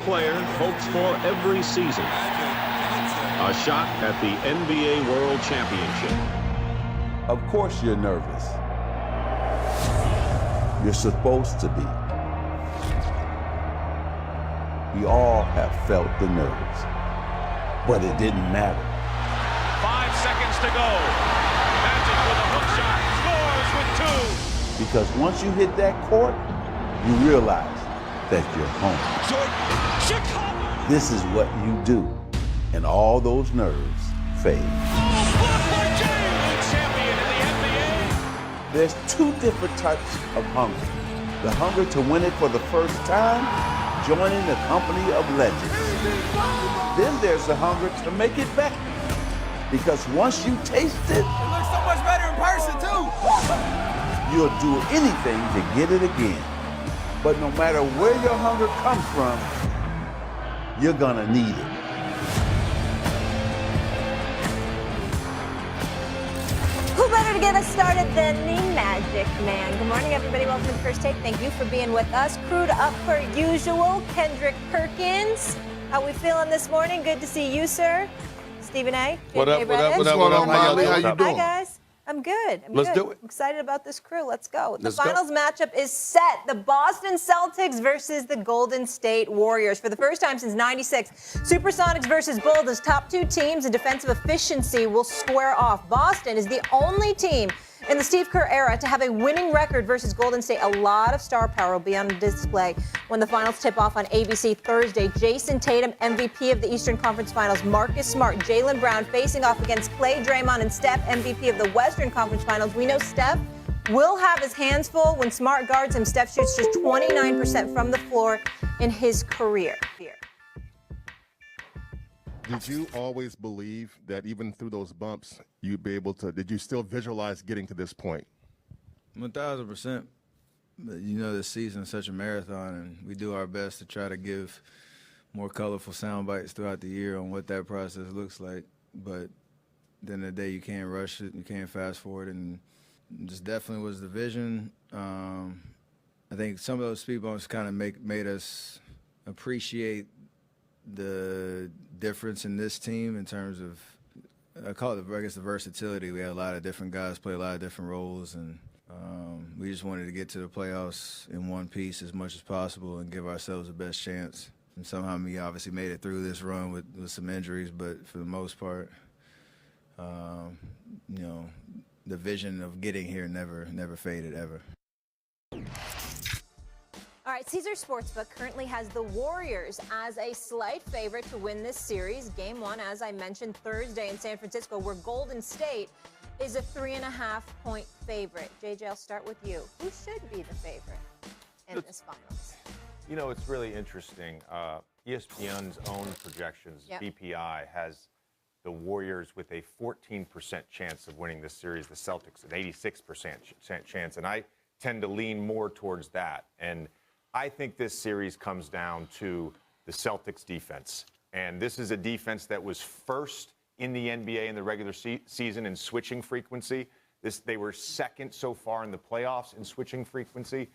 player hopes for every season. A shot at the NBA World Championship. Of course you're nervous. You're supposed to be. We all have felt the nerves, but it didn't matter. 5 seconds to go. Magic with a hook shot, scores with 2. Because once you hit that court, you realize that you're home. Chicago. This is what you do, and all those nerves fade. Champion in the NBA. There's two different types of hunger. The hunger to win it for the first time, joining the company of legends. Then there's the hunger to make it back. Because once you taste it, it looks so much better in person too. You'll do anything to get it again. But no matter where your hunger comes from, you're gonna need it. Who better to get us started than the Magic Man? Good morning, everybody. Welcome to the First Take. Thank you for being with us. Crewed up per usual, Kendrick Perkins. How we feeling this morning? Good to see you, sir. Stephen A. What up, What's going on, Molly? How you doing? Hi, guys. I'm good. Let's do it. I'm excited about this crew. Let's go. The Let's go. finals matchup is set. The Boston Celtics versus the Golden State Warriors. For the first time since '96, Supersonics versus Bulls, as top two teams in defensive efficiency will square off. Boston is the only team in the Steve Kerr era to have a winning record versus Golden State. A lot of star power will be on display when the finals tip off on ABC Thursday. Jason Tatum, MVP of the Eastern Conference Finals. Marcus Smart, Jaylen Brown facing off against Klay, Draymond, and Steph, MVP of the Western Conference Finals. We know Steph will have his hands full when Smart guards him. Steph shoots just 29% from the floor in his career. Did you always believe that even through those bumps, you'd be able to, did you still visualize getting to this point? 1,000%. But you know, this season is such a marathon, and we do our best to try to give more colorful sound bites throughout the year on what that process looks like. But at the end of the day, you can't rush it, you can't fast forward, and just definitely was the vision. I think some of those speed bumps kind of made us appreciate the difference in this team in terms of, I call it, I guess, the versatility. We had a lot of different guys play a lot of different roles, and we just wanted to get to the playoffs in one piece as much as possible and give ourselves the best chance. And somehow we obviously made it through this run with some injuries, but for the most part, you know, the vision of getting here never faded, ever. All right, Caesar Sportsbook currently has the Warriors as a slight favorite to win this series. Game one, as I mentioned, Thursday in San Francisco, where Golden State is a 3.5-point favorite. JJ, I'll start with you. Who should be the favorite in this finals? You know, it's really interesting. ESPN's own projections, BPI, has the Warriors with a 14% chance of winning this series, the Celtics an 86% chance, and I tend to lean more towards that. And I think this series comes down to the Celtics defense. And this is a defense that was first in the NBA in the regular season in switching frequency. They were second so far in the playoffs in switching frequency.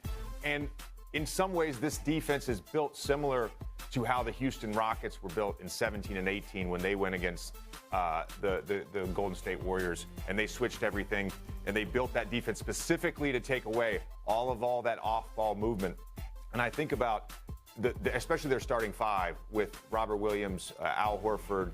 And in some ways, this defense is built similar to how the Houston Rockets were built in 17 and 18 when they went against the Golden State Warriors, and they switched everything, and they built that defense specifically to take away all that off-ball movement. And I think about, especially their starting five with Robert Williams, Al Horford,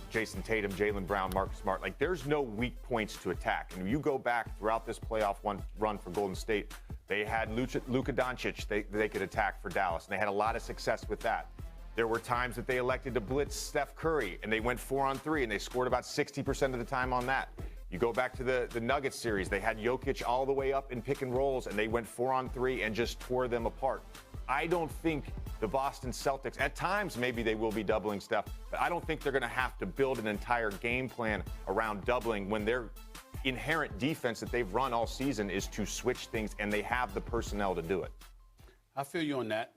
Jason Tatum, Jaylen Brown, Marcus Smart. Like, there's no weak points to attack. And you go back throughout this playoff run for Golden State, they had Luka Doncic they could attack for Dallas, and they had a lot of success with that. There were times that they elected to blitz Steph Curry, and they went 4-on-3, and they scored about 60% of the time on that. You go back to the Nuggets series, they had Jokic all the way up in pick and rolls, and they went 4-on-3 and just tore them apart. I don't think the Boston Celtics, at times maybe they will be doubling Steph, but I don't think they're going to have to build an entire game plan around doubling when their inherent defense that they've run all season is to switch things, and they have the personnel to do it. I feel you on that.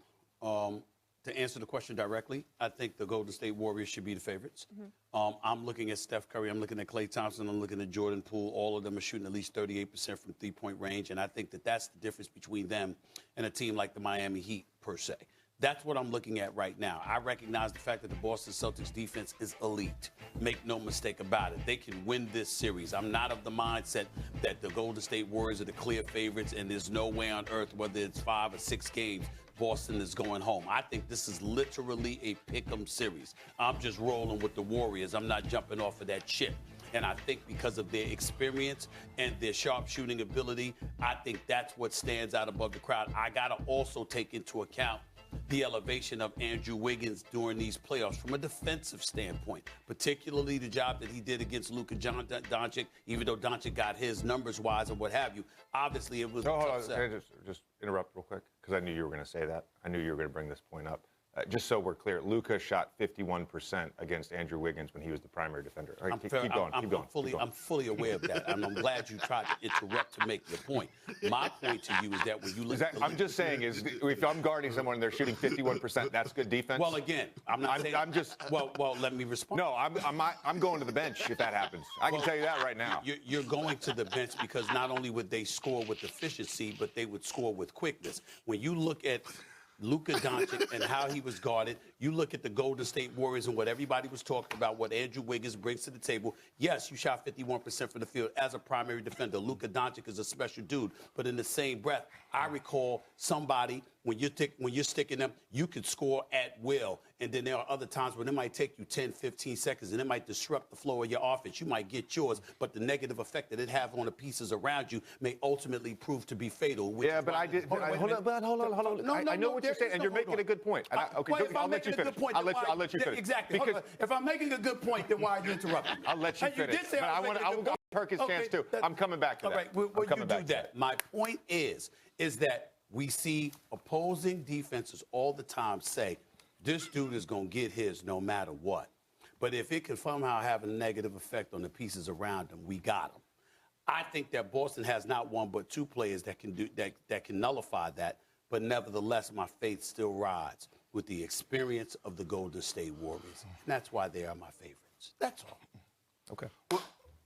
To answer the question directly, I think the Golden State Warriors should be the favorites. I'm looking at Steph Curry. I'm looking at Klay Thompson. I'm looking at Jordan Poole. All of them are shooting at least 38% from three-point range, and I think that that's the difference between them and a team like the Miami Heat, per se. That's what I'm looking at right now. I recognize the fact that the Boston Celtics defense is elite. Make no mistake about it. They can win this series. I'm not of the mindset that the Golden State Warriors are the clear favorites and there's no way on earth, whether it's 5 or 6 games, Boston is going home. I think this is literally a pick-em series. I'm just rolling with the Warriors. I'm not jumping off of that ship. And I think because of their experience and their sharpshooting ability, I think that's what stands out above the crowd. I got to also take into account the elevation of Andrew Wiggins during these playoffs from a defensive standpoint, particularly the job that he did against Luka Doncic, even though Doncic got his numbers-wise and what have you. Obviously, it was a tough set. Can I just interrupt real quick? Because I knew you were going to say that. I knew you were going to bring this point up. Just so we're clear, Luka shot 51% against Andrew Wiggins when he was the primary defender. All right, keep going. I'm fully aware of that, and I'm glad you tried to interrupt to make your point. My point to you is that when you look at I'm just saying is if I'm guarding someone and they're shooting 51%, that's good defense. Well, again, I'm not saying. I'm just. Well, let me respond. No, I'm going to the bench if that happens. I can tell you that right now. You're going to the bench because not only would they score with efficiency, but they would score with quickness. When you look at Luka Doncic and how he was guarded. You look at the Golden State Warriors and what everybody was talking about, what Andrew Wiggins brings to the table. Yes, you shot 51% from the field as a primary defender. Luka Doncic is a special dude. But in the same breath, I recall somebody, when you're sticking them, you could score at will. And then there are other times when it might take you 10, 15 seconds, and it might disrupt the flow of your offense. You might get yours, but the negative effect that it have on the pieces around you may ultimately prove to be fatal. Yeah, but I did. Hold on. I know what you're saying, and you're making a good point. I'll let you finish. I'll let you finish. Exactly. Because if I'm making a good point, then why are you interrupting me? I'll let you finish. But I will go Perkins' chance too. I'm coming back to that. All right, well, you do that. My point is that we see opposing defenses all the time say, this dude is going to get his no matter what. But if it can somehow have a negative effect on the pieces around him, we got him. I think that Boston has not one but two players that can do that can nullify that. But nevertheless, my faith still rides with the experience of the Golden State Warriors. And that's why they are my favorites. That's all. Okay.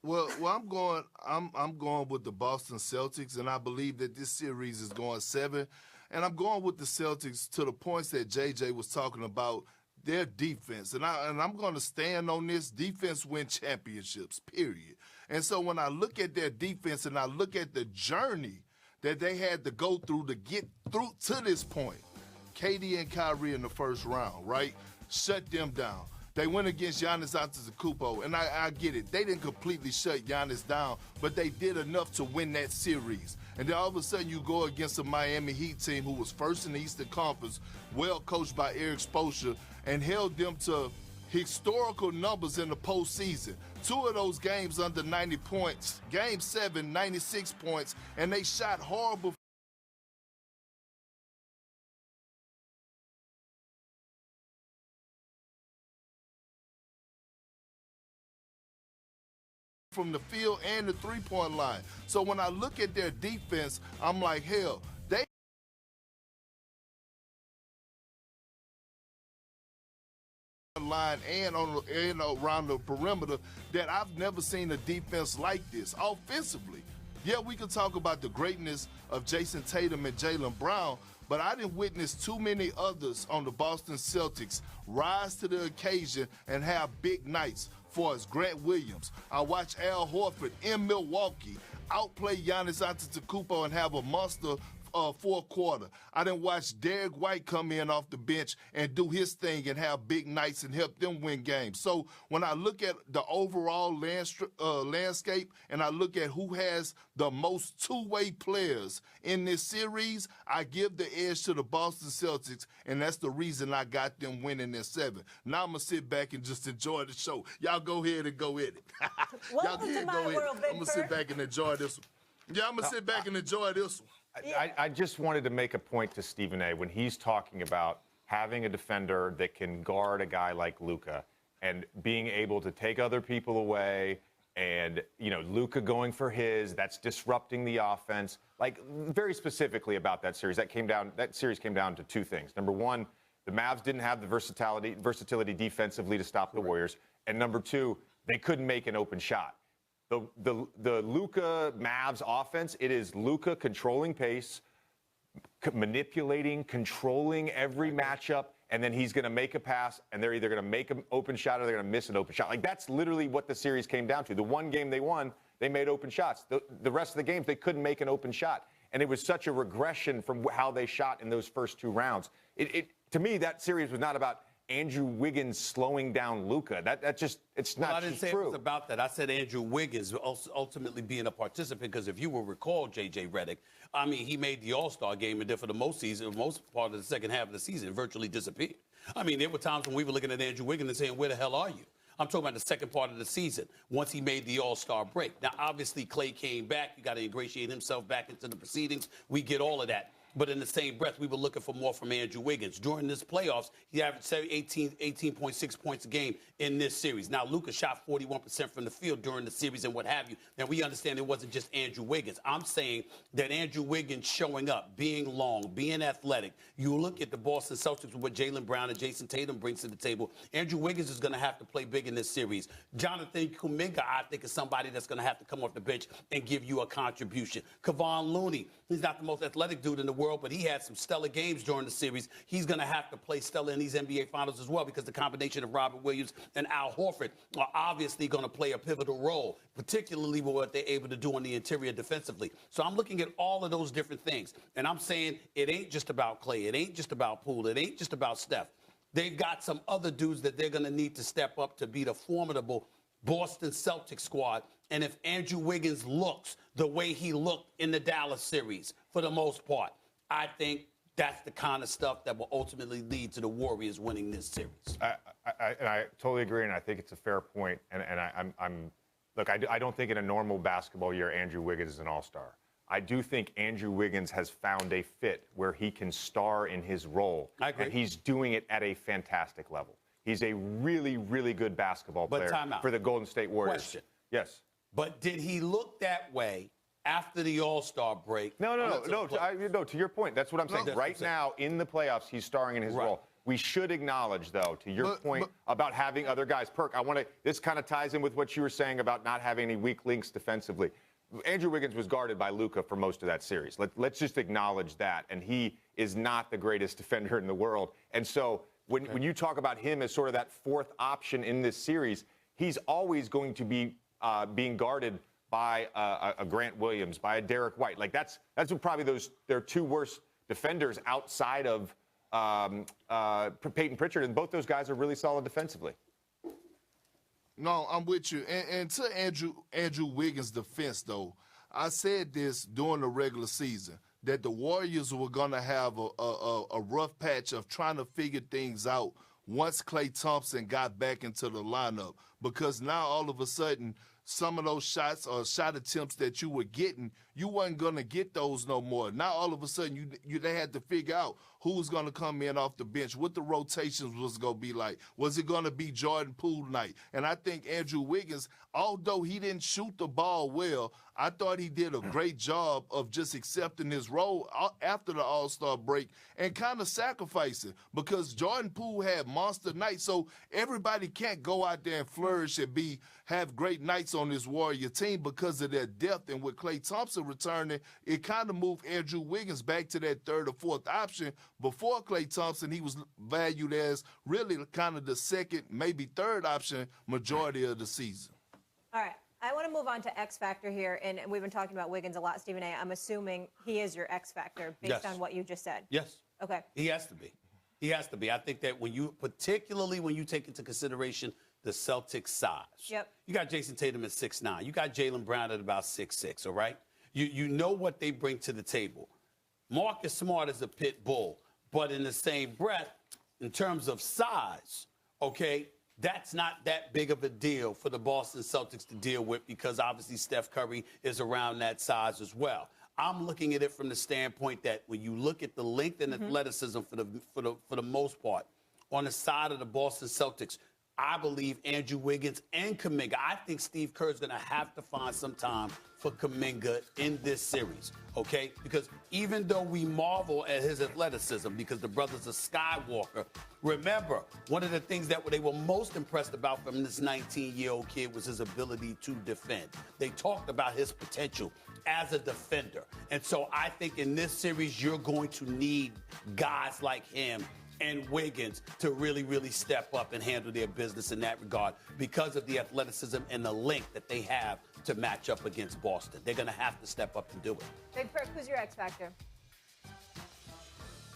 Well, I'm going with the Boston Celtics, and I believe that this series is going 7. And I'm going with the Celtics to the points that JJ was talking about, their defense. And I'm going to stand on this. Defense win championships, period. And so when I look at their defense and I look at the journey that they had to go through to get through to this point, KD and Kyrie in the first round, right? Shut them down. They went against Giannis Antetokounmpo, and I get it. They didn't completely shut Giannis down, but they did enough to win that series. And then all of a sudden you go against a Miami Heat team who was first in the Eastern Conference, well coached by Eric Spoelstra, and held them to historical numbers in the postseason. 2 of those games under 90 points. Game 7, 96 points, and they shot horrible from the field and the three-point line. So when I look at their defense, I'm like, hell, they line and around the perimeter that I've never seen a defense like this offensively. Yeah, we could talk about the greatness of Jason Tatum and Jaylen Brown, but I didn't witness too many others on the Boston Celtics rise to the occasion and have big nights. For as Grant Williams, I watched Al Horford in Milwaukee outplay Giannis Antetokounmpo and have a monster fourth quarter. I didn't watch Derek White come in off the bench and do his thing and have big nights and help them win games. So when I look at the overall landscape and I look at who has the most two-way players in this series, I give the edge to the Boston Celtics, and that's the reason I got them winning in 7. Now I'm going to sit back and just enjoy the show. Y'all go ahead and go at it. Welcome to my world, Victor. I'm going to sit back and enjoy this one. Yeah, I'm going to sit back and enjoy this one. I just wanted to make a point to Stephen A. when he's talking about having a defender that can guard a guy like Luka and being able to take other people away and, Luka going for his, that's disrupting the offense. Like, very specifically about that series, that series came down to 2 things. Number 1, the Mavs didn't have the versatility defensively to stop the Warriors. And number 2, they couldn't make an open shot. The Luka Mavs offense, it is Luka controlling pace, manipulating, controlling every matchup, and then he's going to make a pass, and they're either going to make an open shot or they're going to miss an open shot. Like, that's literally what the series came down to. The one game they won, they made open shots. The rest of the games, they couldn't make an open shot. And it was such a regression from how they shot in those first 2 rounds. To me, that series was not about Andrew Wiggins slowing down Luka. It's not I didn't say true. It was about that. I said Andrew Wiggins ultimately being a participant, because if you will recall, J.J. Redick, I mean, he made the All-Star game, and then for the most part of the second half of the season, virtually disappeared. I mean, there were times when we were looking at Andrew Wiggins and saying, where the hell are you? I'm talking about the second part of the season, once he made the All-Star break. Now, obviously, Klay came back. You got to ingratiate himself back into the proceedings. We get all of that. But in the same breath, we were looking for more from Andrew Wiggins. During this playoffs, he averaged 18.6 points a game in this series. Now, Luka shot 41% from the field during the series and what have you. Now, we understand it wasn't just Andrew Wiggins. I'm saying that Andrew Wiggins showing up, being long, being athletic. You look at the Boston Celtics with what Jaylen Brown and Jason Tatum brings to the table. Andrew Wiggins is going to have to play big in this series. Jonathan Kuminga, I think, is somebody that's going to have to come off the bench and give you a contribution. Kevon Looney, he's not the most athletic dude in the world, but he had some stellar games during the series. He's going to have to play stellar in these NBA Finals as well, because the combination of Robert Williams and Al Horford are obviously going to play a pivotal role, particularly with what they're able to do on the interior defensively. So I'm looking at all of those different things, and I'm saying it ain't just about Klay. It ain't just about Poole. It ain't just about Steph. They've got some other dudes that they're going to need to step up to be the formidable Boston Celtics squad. And if Andrew Wiggins looks the way he looked in the Dallas series, for the most part, I think that's the kind of stuff that will ultimately lead to the Warriors winning this series. I totally agree, and I think it's a fair point. Look, I don't think in a normal basketball year Andrew Wiggins is an all-star. I do think Andrew Wiggins has found a fit where he can star in his role. I agree. And he's doing it at a fantastic level. He's a really, really good basketball player for the Golden State Warriors. Question. Yes. But did he look that way after the All-Star break? No. To your point, that's what I'm saying. Right now, in the playoffs, he's starring in his role. We should acknowledge, though, to your point about having other guys. Perk, this kind of ties in with what you were saying about not having any weak links defensively. Andrew Wiggins was guarded by Luka for most of that series. Let's just acknowledge that. And he is not the greatest defender in the world. And so when you talk about him as sort of that fourth option in this series, he's always going to be being guarded by a Grant Williams, by a Derek White. Like that's what probably their 2 worst defenders outside of Peyton Pritchard, and both those guys are really solid defensively. No, I'm with you. And to Andrew Wiggins' defense, though, I said this during the regular season, that the Warriors were going to have a rough patch of trying to figure things out once Klay Thompson got back into the lineup, because now all of a sudden some of those shots or shot attempts that you were getting, you wasn't going to get those no more. Now all of a sudden they had to figure out who was going to come in off the bench, what the rotations was going to be like. Was it going to be Jordan Poole night? And I think Andrew Wiggins, although he didn't shoot the ball well, I thought he did a great job of just accepting his role after the All-Star break and kind of sacrificing, because Jordan Poole had monster nights, so everybody can't go out there and flourish and have great nights on this Warrior team because of their depth. And with Klay Thompson returning, it kind of moved Andrew Wiggins back to that 3rd or 4th option. Before Klay Thompson, he was valued as really kind of the 2nd, maybe 3rd option majority of the season. All right. I want to move on to X Factor here, and we've been talking about Wiggins a lot, Stephen A. I'm assuming he is your X Factor based on what you just said. Yes. Okay. He has to be. He has to be. I think that particularly when you take into consideration the Celtics size. Yep. You got Jason Tatum at 6'9". You got Jaylen Brown at about 6'6", all right? You know what they bring to the table. Marcus Smart is a pit bull, but in the same breath, in terms of size, okay, that's not that big of a deal for the Boston Celtics to deal with, because obviously Steph Curry is around that size as well. I'm looking at it from the standpoint that when you look at the length and athleticism for the most part on the side of the Boston Celtics, I believe Andrew Wiggins and Kuminga. I think Steve Kerr is going to have to find some time for Kuminga in this series, okay? Because even though we marvel at his athleticism because the brothers are Skywalker, remember, one of the things that they were most impressed about from this 19-year-old kid was his ability to defend. They talked about his potential as a defender. And so I think in this series, you're going to need guys like him and Wiggins to really, really step up and handle their business in that regard because of the athleticism and the length that they have to match up against Boston. They're going to have to step up and do it. Big Perk, who's your X Factor?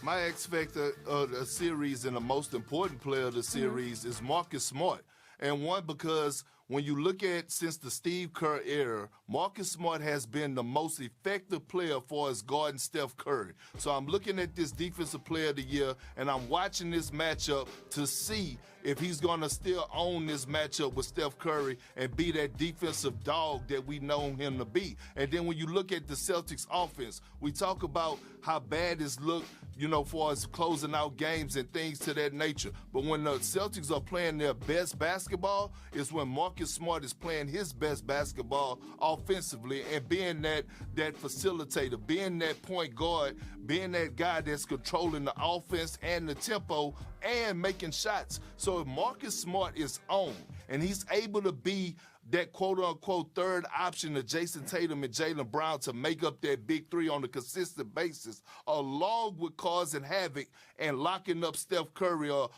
My X Factor of the series and the most important player of the series is Marcus Smart. And one, because when you look at since the Steve Kerr era, Marcus Smart has been the most effective player for his guarding Steph Curry. So I'm looking at this Defensive Player of the Year, and I'm watching this matchup to see if he's going to still own this matchup with Steph Curry and be that defensive dog that we know him to be. And then when you look at the Celtics offense, we talk about how bad it's looked, you know, for us closing out games and things to that nature. But when the Celtics are playing their best basketball, it's when Marcus Smart is playing his best basketball offensively and being that facilitator, being that point guard, being that guy that's controlling the offense and the tempo and making shots. So if Marcus Smart is on and he's able to be that quote-unquote third option to Jason Tatum and Jaylen Brown to make up that big three on a consistent basis, along with causing havoc and locking up Steph Curry or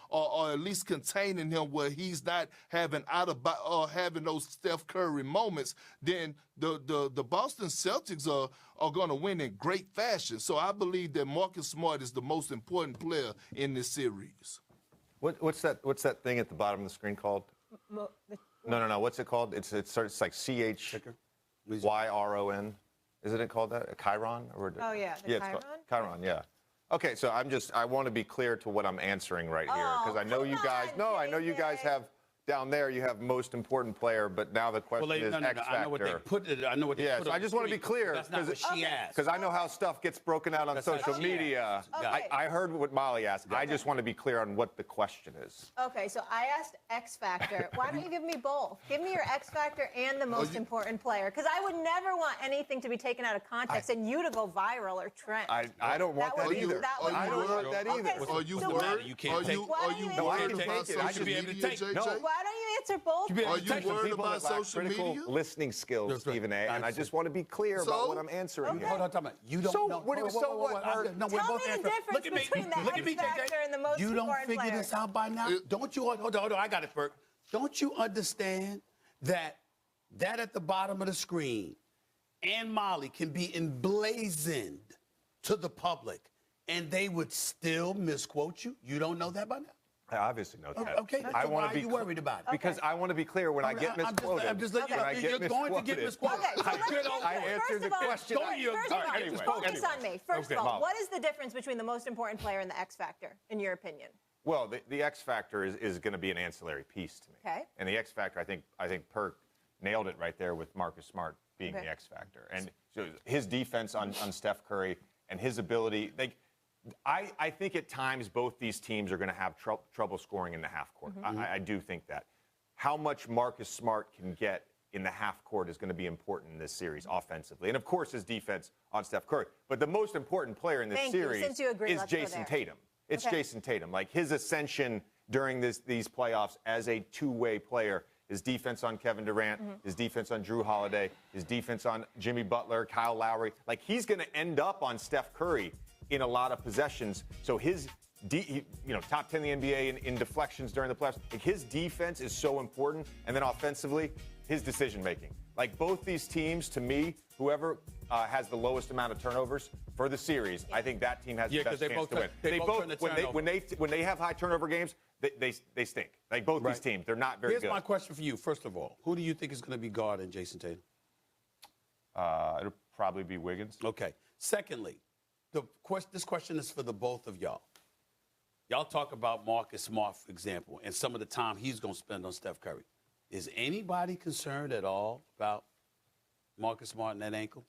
at least containing him where he's not having having those Steph Curry moments, then the Boston Celtics are going to win in great fashion. So I believe that Marcus Smart is the most important player in this series. What's that thing at the bottom of the screen called? No. What's it called? It's like CHYRON. Isn't it called that? A Chiron? Oh, yeah. Yeah, Chiron? Chiron, yeah. Okay, so I want to be clear to what I'm answering right here because I know you guys. No, I know you guys have. Down there, you have most important player, but now the question is X Factor. I know what they put it. I know what they put it. Yes, I just want to be clear. That's not what she asked. Because I know how stuff gets broken out on social media. Okay. I heard what Molly asked. I just want to be clear on what the question is. Okay, so I asked X Factor. Why don't you give me both? Give me your X Factor and the most important player. Because I would never want anything to be taken out of context and you to go viral or trend. I don't want that either. I don't want that either. Are you worried? You can't take it. Are you worried about social media, JJ? Why don't you answer both? Are you worried about social media? Listening skills, Stephen A. And I just want to be clear about what I'm answering. Hold on, time out. You don't know. So what? Tell me the difference between the X Factor and the most important player. You don't figure this out by now? Don't you? Hold on. I got it, Bert. Don't you understand that at the bottom of the screen and Molly can be emblazoned to the public and they would still misquote you? You don't know that by now? I obviously know that. Okay, so why are you worried about it? Because I want to be clear when I get misquoted. I'm just letting you know you're going to get misquoted. I answered the question. First of all, focus on me. First of all, what is the difference between the most important player and the X Factor, in your opinion? Well, the X Factor is going to be an ancillary piece to me. Okay. And the X Factor, I think Perk nailed it right there with Marcus Smart being the X Factor. And so his defense on Steph Curry and his ability, I think at times both these teams are going to have trouble scoring in the half court. I do think that. How much Marcus Smart can get in the half court is going to be important in this series offensively. And, of course, his defense on Steph Curry. But the most important player in this series is Jason Tatum. It's Jason Tatum. Like, his ascension during these playoffs as a two-way player, his defense on Kevin Durant, his defense on Drew Holiday, his defense on Jimmy Butler, Kyle Lowry. Like, he's going to end up on Steph Curry in a lot of possessions. So his, top 10 in the NBA in deflections during the playoffs. Like, his defense is so important. And then offensively, his decision-making. Like, both these teams, to me, whoever has the lowest amount of turnovers for the series, I think that team has the best chance to win. They both when they have high turnover games, they stink. Like, both these teams, they're not very good. Here's my question for you. First of all, who do you think is going to be guarding Jason Tatum? It'll probably be Wiggins. Okay. Secondly, this question is for the both of y'all. Y'all talk about Marcus Smart, for example, and some of the time he's going to spend on Steph Curry. Is anybody concerned at all about Marcus Smart and that ankle?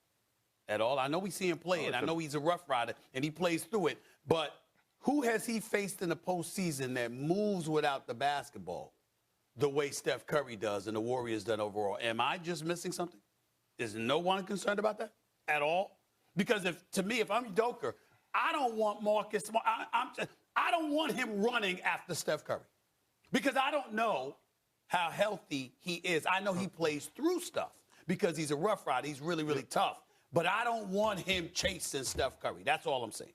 At all? I know we see him play, and I know he's a rough rider, and he plays through it. But who has he faced in the postseason that moves without the basketball the way Steph Curry does and the Warriors done overall. Am I just missing something? Is no one concerned about that at all? Because to me, if I'm Joker, I don't want Marcus Smart. I don't want him running after Steph Curry because I don't know how healthy he is. I know he plays through stuff because he's a rough rider. He's really, really tough. But I don't want him chasing Steph Curry. That's all I'm saying.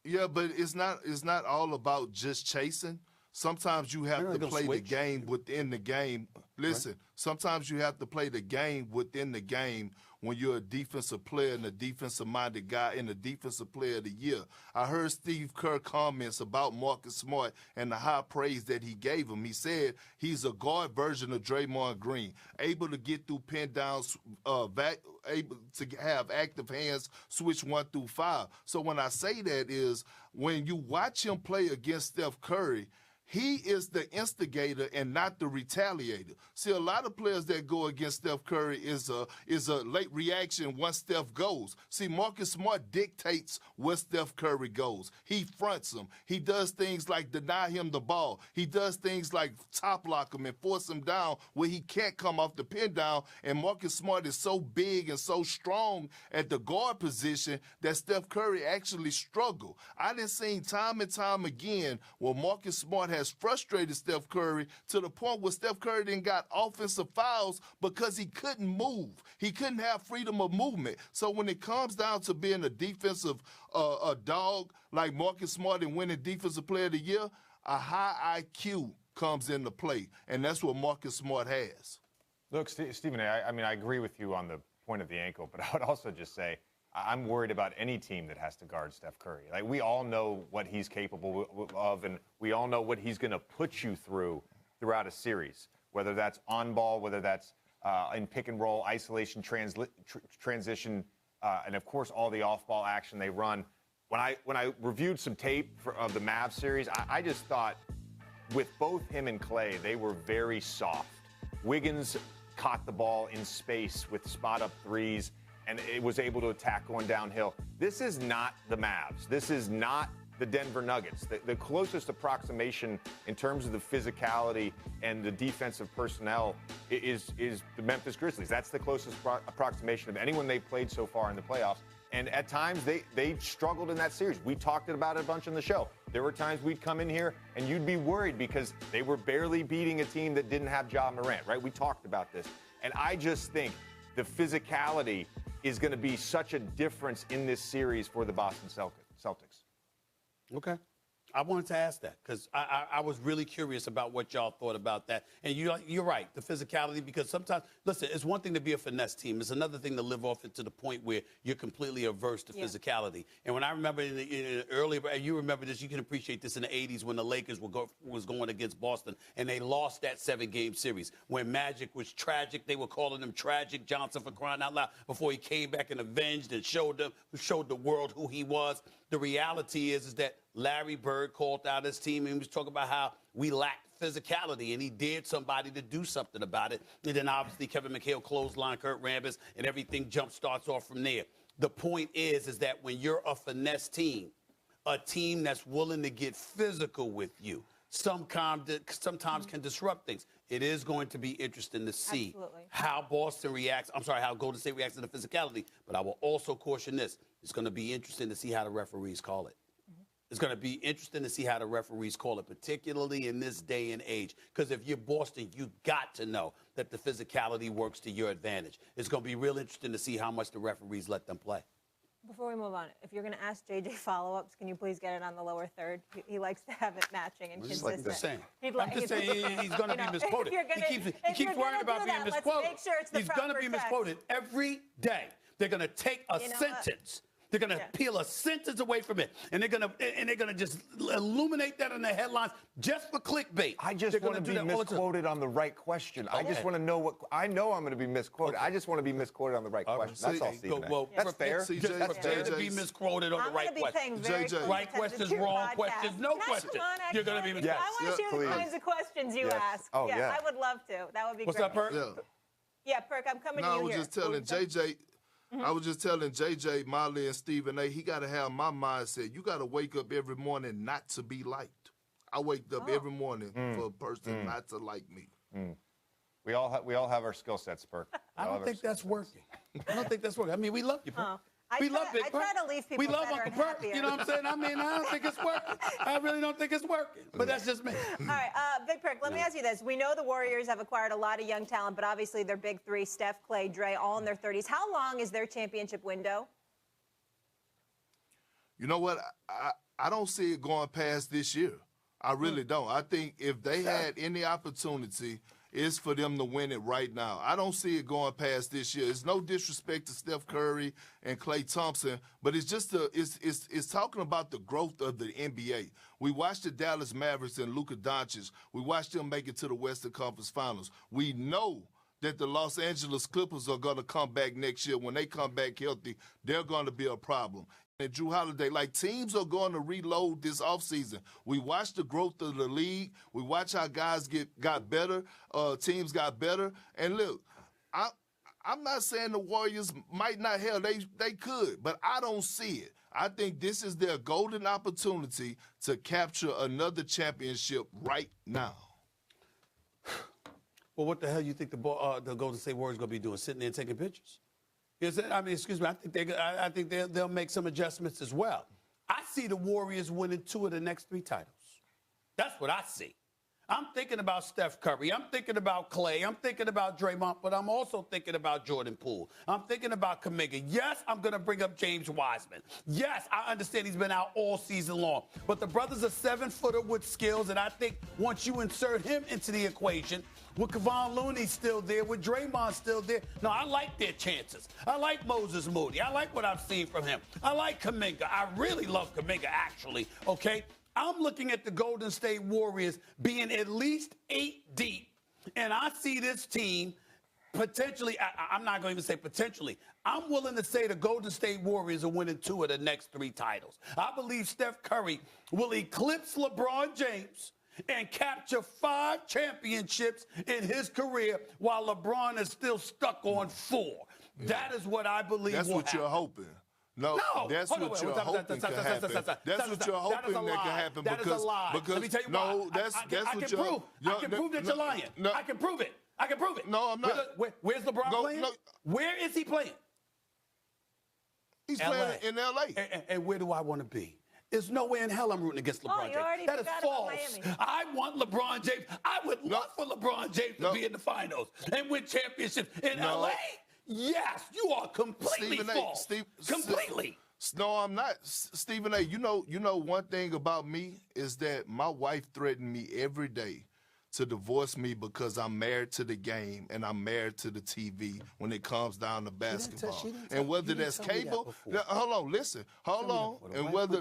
Yeah, but it's not all about just chasing. Sometimes you have to play the game within the game. Listen, sometimes you have to play the game within the game when you're a defensive player and a defensive-minded guy and a defensive player of the year. I heard Steve Kerr comments about Marcus Smart and the high praise that he gave him. He said he's a guard version of Draymond Green, able to get through pin downs, able to have active hands, switch 1 through 5. So when I say that is when you watch him play against Steph Curry, he is the instigator and not the retaliator. See, a lot of players that go against Steph Curry is a late reaction once Steph goes. See, Marcus Smart dictates where Steph Curry goes. He fronts him. He does things like deny him the ball. He does things like top lock him and force him down where he can't come off the pin down. And Marcus Smart is so big and so strong at the guard position that Steph Curry actually struggled. I done seen time and time again where Marcus Smart has frustrated Steph Curry to the point where Steph Curry then got offensive fouls because he couldn't move. He couldn't have freedom of movement. So when it comes down to being a defensive dog like Marcus Smart and winning Defensive Player of the Year, a high IQ comes into play, and that's what Marcus Smart has. Look, Stephen, I mean, I agree with you on the point of the ankle, but I would also just say I'm worried about any team that has to guard Steph Curry. Like, we all know what he's capable of, and we all know what he's going to put you throughout a series, whether that's on ball, whether that's in pick and roll, isolation, transition, and of course all the off-ball action they run. When I reviewed some tape of the Mavs series, I just thought with both him and Clay, they were very soft. Wiggins caught the ball in space with spot-up threes, and it was able to attack going downhill. This is not the Mavs. This is not the Denver Nuggets. The closest approximation in terms of the physicality and the defensive personnel is the Memphis Grizzlies. That's the closest approximation of anyone they've played so far in the playoffs. And at times, they struggled in that series. We talked about it a bunch on the show. There were times we'd come in here and you'd be worried because they were barely beating a team that didn't have Ja Morant, right? We talked about this. And I just think the physicality is going to be such a difference in this series for the Boston Celtics. Okay. I wanted to ask that because I was really curious about what y'all thought about that. And you're right, the physicality, because sometimes, listen, it's one thing to be a finesse team. It's another thing to live off it to the point where you're completely averse to physicality. And when I remember earlier, you remember this, you can appreciate this in the 80s when the Lakers was going against Boston and they lost that 7-game series. When Magic was tragic, they were calling him Tragic Johnson for crying out loud before he came back and avenged and showed the world who he was. The reality is that Larry Bird called out his team and he was talking about how we lacked physicality, and he dared somebody to do something about it. And then obviously Kevin McHale clothesline Kurt Rambis, and everything jump starts off from there. The point is that when you're a finesse team, a team that's willing to get physical with you, sometimes can disrupt things. It is going to be interesting to see how how Golden State reacts to the physicality. But I will also caution this. It's going to be interesting to see how the referees call it. It's going to be interesting to see how the referees call it, particularly in this day and age. Because if you're Boston, you got to know that the physicality works to your advantage. It's going to be real interesting to see how much the referees let them play. Before we move on, if you're going to ask JJ follow-ups, can you please get it on the lower third? He likes to have it matching and consistent. I'm just saying he's going to be misquoted. He keeps worrying about being misquoted. Make sure it's the he's going to be misquoted every day. They're going to take a sentence. They're going to peel a sentence away from it, and they're going to just illuminate that in the headlines just for clickbait. I just want to be misquoted on the right question. I just want to know what I know. I'm going to be misquoted. I just want to be misquoted on the right question. That's all, Stephen. Well, that's fair. That's fair to be misquoted on the right question. Right questions, wrong questions, no questions. You're going to be misquoted. I want to hear the kinds of questions you ask. Oh, yeah. I would love to. That would be great. What's up, Perk? Yeah, Perk, I'm coming to you here. I was just telling JJ. I was just telling JJ, Molly, and Stephen A. He got to have my mindset. You got to wake up every morning not to be liked. I wake up every morning for a person not to like me. We all have our skill sets, Perk. I don't think that's working. I don't think that's working. I mean, we love you, Perk. I try to leave people We love better Uncle and Perk. happier. You know what I'm saying? I mean, I don't think it's working. I really don't think it's working. But that's just me. All right, Big Perk, let me ask you this. We know the Warriors have acquired a lot of young talent, but obviously their big three, Steph, Clay, Dre, all in their 30s. How long is their championship window? You know what? I don't see it going past this year. I really don't. I think if they had any opportunity, it's for them to win it right now. I don't see it going past this year. It's no disrespect to Steph Curry and Klay Thompson, but it's just it's talking about the growth of the NBA. We watched the Dallas Mavericks and Luka Doncic. We watched them make it to the Western Conference Finals. We know that the Los Angeles Clippers are going to come back next year. When they come back healthy, they're going to be a problem. And Drew Holiday, like teams are going to reload this offseason. We watched the growth of the league. We watch how guys got better, teams got better. And look, I'm not saying the Warriors might not have. They could, but I don't see it. I think this is their golden opportunity to capture another championship right now. Well, what the hell you think the Golden State Warriors going to be doing, sitting there and taking pictures? I mean, excuse me, I think they'll make some adjustments as well. I see the Warriors winning 2 of the next 3 titles. That's what I see. I'm thinking about Steph Curry. I'm thinking about Clay. I'm thinking about Draymond, but I'm also thinking about Jordan Poole. I'm thinking about Kuminga. Yes, I'm going to bring up James Wiseman. Yes, I understand he's been out all season long, but the brother's a 7-footer with skills, and I think once you insert him into the equation, with Kevon Looney still there, with Draymond still there, no, I like their chances. I like Moses Moody. I like what I've seen from him. I like Kuminga. I really love Kuminga, actually, okay? I'm looking at the Golden State Warriors being at least 8 deep, and I see this team potentially, I'm not going to even say potentially, I'm willing to say the Golden State Warriors are winning 2 of the next 3 titles. I believe Steph Curry will eclipse LeBron James and capture 5 championships in his career while LeBron is still stuck on 4. Yeah. That is what I believe That's will what happen. you're hoping. No, that's what you're hoping can happen. That's what you're hoping that can happen. That is a lie. Because let me tell you no, why. that's what you're. I can prove that you're lying. No, I can prove it. I can prove it. No, I'm not. Where's LeBron playing? No. Where is he playing? He's playing in L.A. And where do I want to be? There's no way in hell I'm rooting against LeBron James. That is false. I want LeBron James. I would love for LeBron James to be in the finals and win championships in L.A. Yes, you are completely false. Completely. No, I'm not. Stephen A., you know one thing about me is that my wife threatened me every day to divorce me because I'm married to the game and I'm married to the TV when it comes down to basketball. And whether that's cable, hold on, listen, hold on. And whether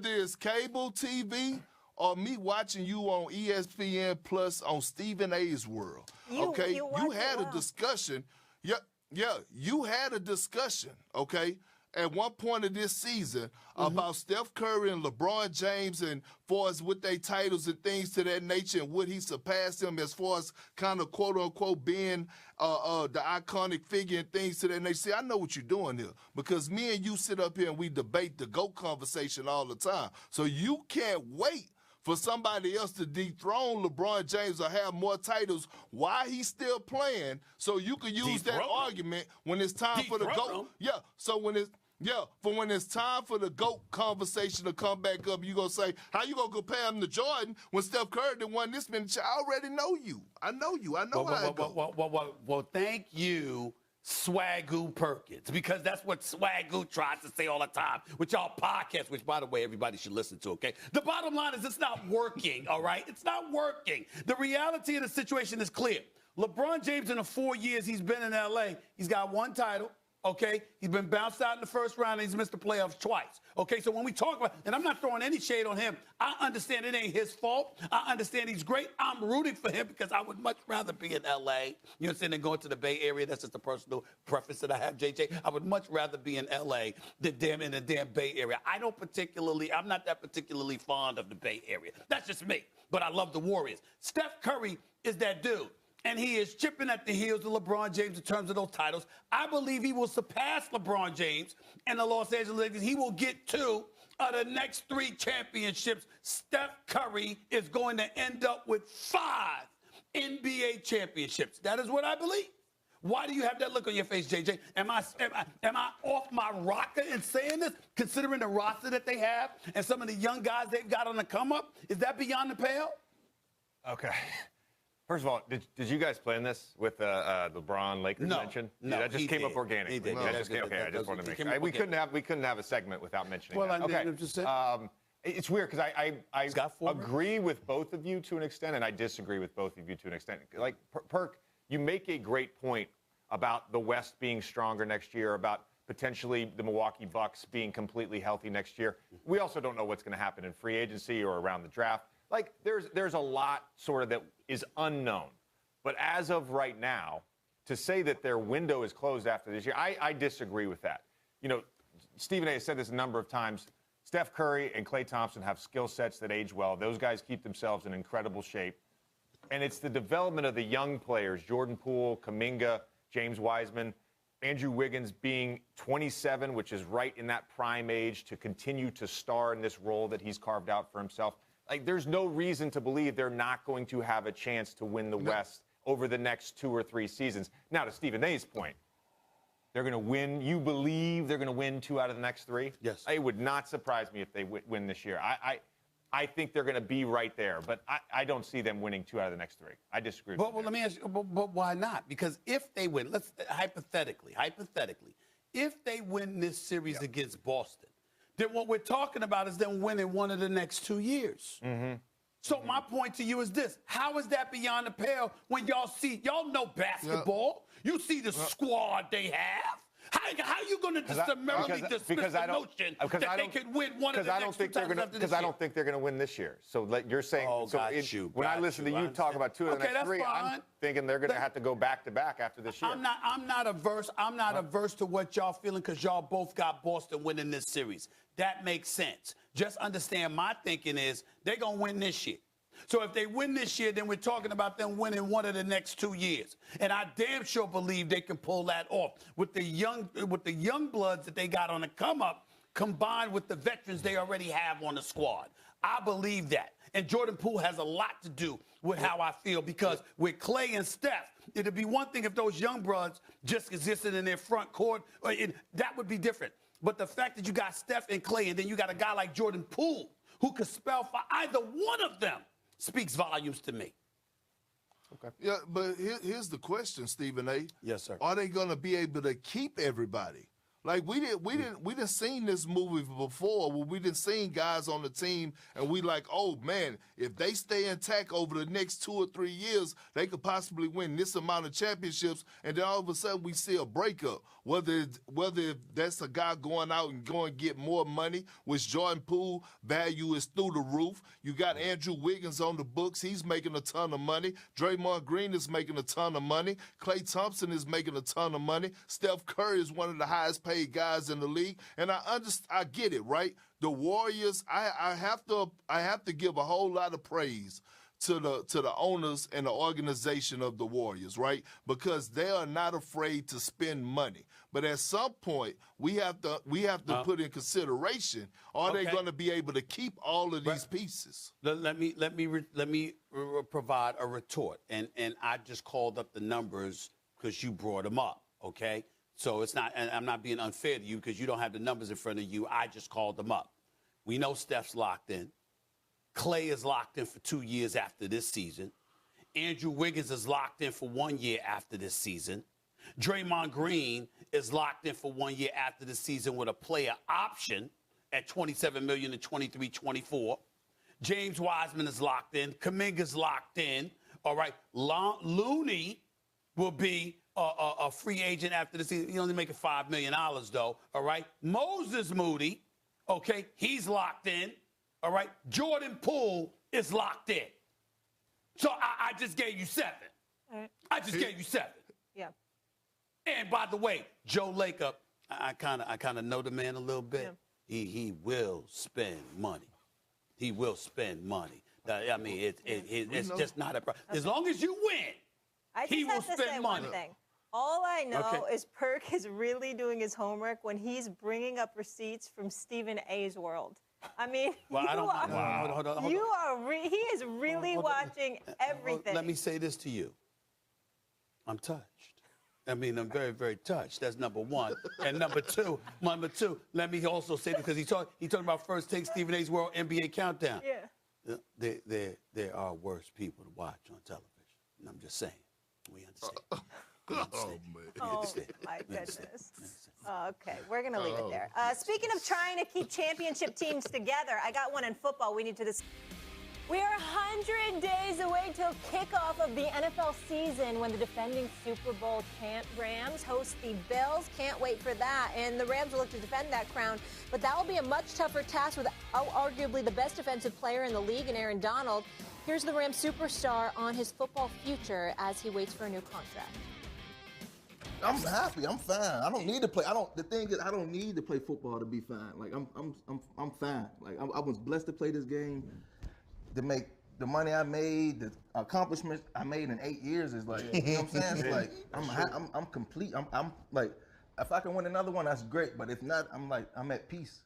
it's cable TV or me watching you on ESPN Plus on Stephen A's World. Okay, you had a discussion. Yeah, you had a discussion, okay, at one point of this season about Steph Curry and LeBron James and far as with their titles and things to that nature, and would he surpass them as far as kind of quote-unquote being the iconic figure and things to that nature. See, I know what you're doing here because me and you sit up here and we debate the GOAT conversation all the time. So you can't wait for somebody else to dethrone LeBron James or have more titles while he's still playing, so you can use that argument when it's time for the GOAT. Yeah, so when it's time for the GOAT conversation to come back up, you gonna say, how you gonna compare him to Jordan when Steph Curry done won this many? I already know you. I know you. I know how it goes. Well, thank you, Swagoo Perkins, because that's what Swagoo tries to say all the time with y'all podcasts, which, by the way, everybody should listen to, okay? The bottom line is it's not working, all right? It's not working. The reality of the situation is clear. LeBron James, in the 4 years he's been in L.A., he's got 1 title, okay? He's been bounced out in the first round, and he's missed the playoffs twice, okay? So when we talk about, and I'm not throwing any shade on him, I understand it ain't his fault. I understand he's great. I'm rooting for him because I would much rather be in L.A., you know what I'm saying, than going to the Bay Area. That's just a personal preference that I have, JJ. I would much rather be in L.A. than in the damn Bay Area. I'm not that particularly fond of the Bay Area. That's just me. But I love the Warriors. Steph Curry is that dude. And he is chipping at the heels of LeBron James in terms of those titles. I believe he will surpass LeBron James and the Los Angeles Lakers. He will get 2. of the next 3 championships, Steph Curry is going to end up with 5 NBA championships. That is what I believe. Why do you have that look on your face, JJ? Am I off my rocker in saying this, considering the roster that they have and some of the young guys they've got on the come up? Is that beyond the pale? Okay. First of all, did you guys plan this with LeBron Lakers mention? No, that just came up organically. He did. I just wanted to make sure. We couldn't have a segment without mentioning that. Okay. I'm just saying. It's weird because I agree with both of you to an extent, and I disagree with both of you to an extent. Like, Perk, you make a great point about the West being stronger next year, about potentially the Milwaukee Bucks being completely healthy next year. We also don't know what's going to happen in free agency or around the draft. Like, there's a lot sort of that is unknown. But as of right now, to say that their window is closed after this year, I disagree with that. You know, Stephen A. has said this a number of times. Steph Curry and Klay Thompson have skill sets that age well. Those guys keep themselves in incredible shape. And it's the development of the young players, Jordan Poole, Kuminga, James Wiseman, Andrew Wiggins being 27, which is right in that prime age to continue to star in this role that he's carved out for himself. Like, there's no reason to believe they're not going to have a chance to win the West over the next 2 or 3 seasons. Now, to Stephen A's point, they're going to win. You believe they're going to win 2 out of the next 3? Yes. It would not surprise me if they win this year. I think they're going to be right there, but I don't see them winning 2 out of the next 3. I disagree. Well, let me ask you, but why not? Because if they win, let's hypothetically, if they win this series against Boston, then what we're talking about is them winning 1 of the next 2 years. Mm-hmm. So my point to you is this: how is that beyond the pale when y'all know basketball? You see the squad they have. How are you going to just summarily dismiss the notion that they could win 1 of the next 2 times after this year? Because I don't think they're going to win this year. So you're saying, when I listen to you talk about 2 of the next 3, I'm thinking they're going to have to go back-to-back after this year. I'm not averse to what y'all feeling because y'all both got Boston winning this series. That makes sense. Just understand my thinking is they're going to win this year. So if they win this year, then we're talking about them winning 1 of the next 2 years. And I damn sure believe they can pull that off with the young bloods that they got on the come up, combined with the veterans they already have on the squad. I believe that. And Jordan Poole has a lot to do with how I feel because with Klay and Steph, it'd be one thing if those young bloods just existed in their front court. That would be different. But the fact that you got Steph and Klay and then you got a guy like Jordan Poole who could spell for either one of them speaks volumes to me. Okay. Yeah, but here's the question, Stephen A. Yes, sir. Are they going to be able to keep everybody? Like we didn't seen this movie before where we didn't seen guys on the team and we like, oh man, if they stay intact over the next 2 or 3 years, they could possibly win this amount of championships. And then all of a sudden we see a breakup. Whether that's a guy going out and going to get more money, which Jordan Poole value is through the roof. You got Andrew Wiggins on the books. He's making a ton of money. Draymond Green is making a ton of money. Klay Thompson is making a ton of money. Steph Curry is one of the highest paid guys in the league. And I get it, right? The Warriors, I have to give a whole lot of praise to the owners and the organization of the Warriors, right? Because they are not afraid to spend money. But at some point, we have to put in consideration: are they going to be able to keep all of these pieces? Let me provide a retort, and I just called up the numbers because you brought them up. Okay, so it's not, and I'm not being unfair to you because you don't have the numbers in front of you. I just called them up. We know Steph's locked in. Klay is locked in for 2 years after this season. Andrew Wiggins is locked in for 1 year after this season. Draymond Green is locked in for 1 year after the season with a player option at $27 million in 23-24. James Wiseman is locked in. Kuminga's locked in. All right. Looney will be a free agent after the season. He's only making $5 million, though. All right. Moses Moody, okay, he's locked in. All right. Jordan Poole is locked in. So I just gave you 7. All right. I just gave you 7. Yeah. And by the way, Joe Lacob, I kind of know the man a little bit. Yeah. He will spend money. He will spend money. I mean, it's just not a problem. As long as you win, he will spend money. All I know is Perk is really doing his homework when he's bringing up receipts from Stephen A's world. I mean, Well, I don't mind. Hold on. He is really watching everything. Let me say this to you. I'm touched. I mean, I'm very, very touched. That's number one. And number two, let me also say, because he talked about First Take, Stephen A's World NBA Countdown. Yeah. There are worse people to watch on television. And I'm just saying. We understand. Oh, man. Oh, my goodness. Okay, we're going to leave it there. Speaking of trying to keep championship teams together, I got one in football we need to discuss. We are 100 days away till kickoff of the NFL season when the defending Super Bowl champ Rams host the Bills. Can't wait for that. And the Rams will look to defend that crown. But that will be a much tougher task with arguably the best defensive player in the league in Aaron Donald. Here's the Rams superstar on his football future as he waits for a new contract. I'm happy. I'm fine. I don't need to play. The thing is, I don't need to play football to be fine. Like I'm fine. Like I was blessed to play this game. To make the money I made, the accomplishments I made in 8 years is like, you know what I'm saying? It's like I'm complete. I'm like, if I can win another one, that's great. But if not, I'm at peace.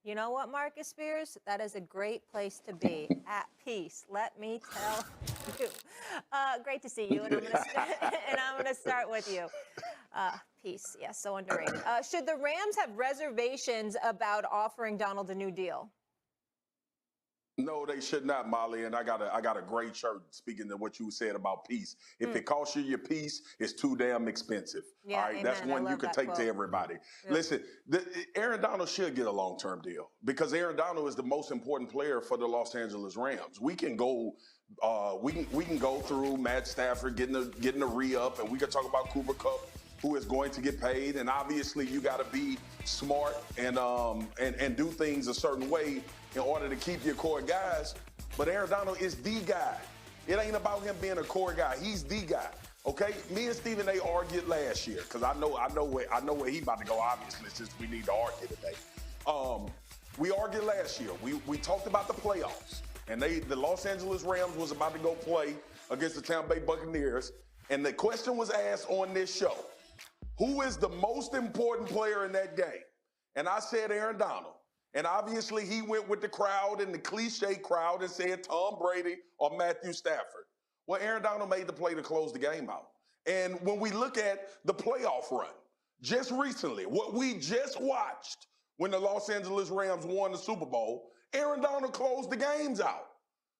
You know what, Marcus Spears? That is a great place to be, at peace. Let me tell you. Great to see you, and I'm gonna start with you. Peace, yes, so underrated. Should the Rams have reservations about offering Donald a new deal? No, they should not, Molly. And I got a great shirt speaking to what you said about peace. If it costs you your peace, it's too damn expensive. Yeah, all right, amen. That's one you can take to everybody. Yeah. Listen, Aaron Donald should get a long-term deal because Aaron Donald is the most important player for the Los Angeles Rams. We can go, we can go through Matt Stafford getting a re-up, and we can talk about Cooper Kupp, who is going to get paid, and obviously you got to be smart and do things a certain way in order to keep your core guys. But Aaron Donald is the guy. It ain't about him being a core guy. He's the guy. Okay, me and Stephen A. argued last year because I know where he about to go. Obviously, since we need to argue today. We argued last year. We talked about the playoffs, and the Los Angeles Rams was about to go play against the Tampa Bay Buccaneers, and the question was asked on this show: who is the most important player in that game? And I said Aaron Donald. And obviously he went with the crowd and the cliche crowd and said Tom Brady or Matthew Stafford. Well, Aaron Donald made the play to close the game out. And when we look at the playoff run, just recently, what we just watched when the Los Angeles Rams won the Super Bowl, Aaron Donald closed the games out.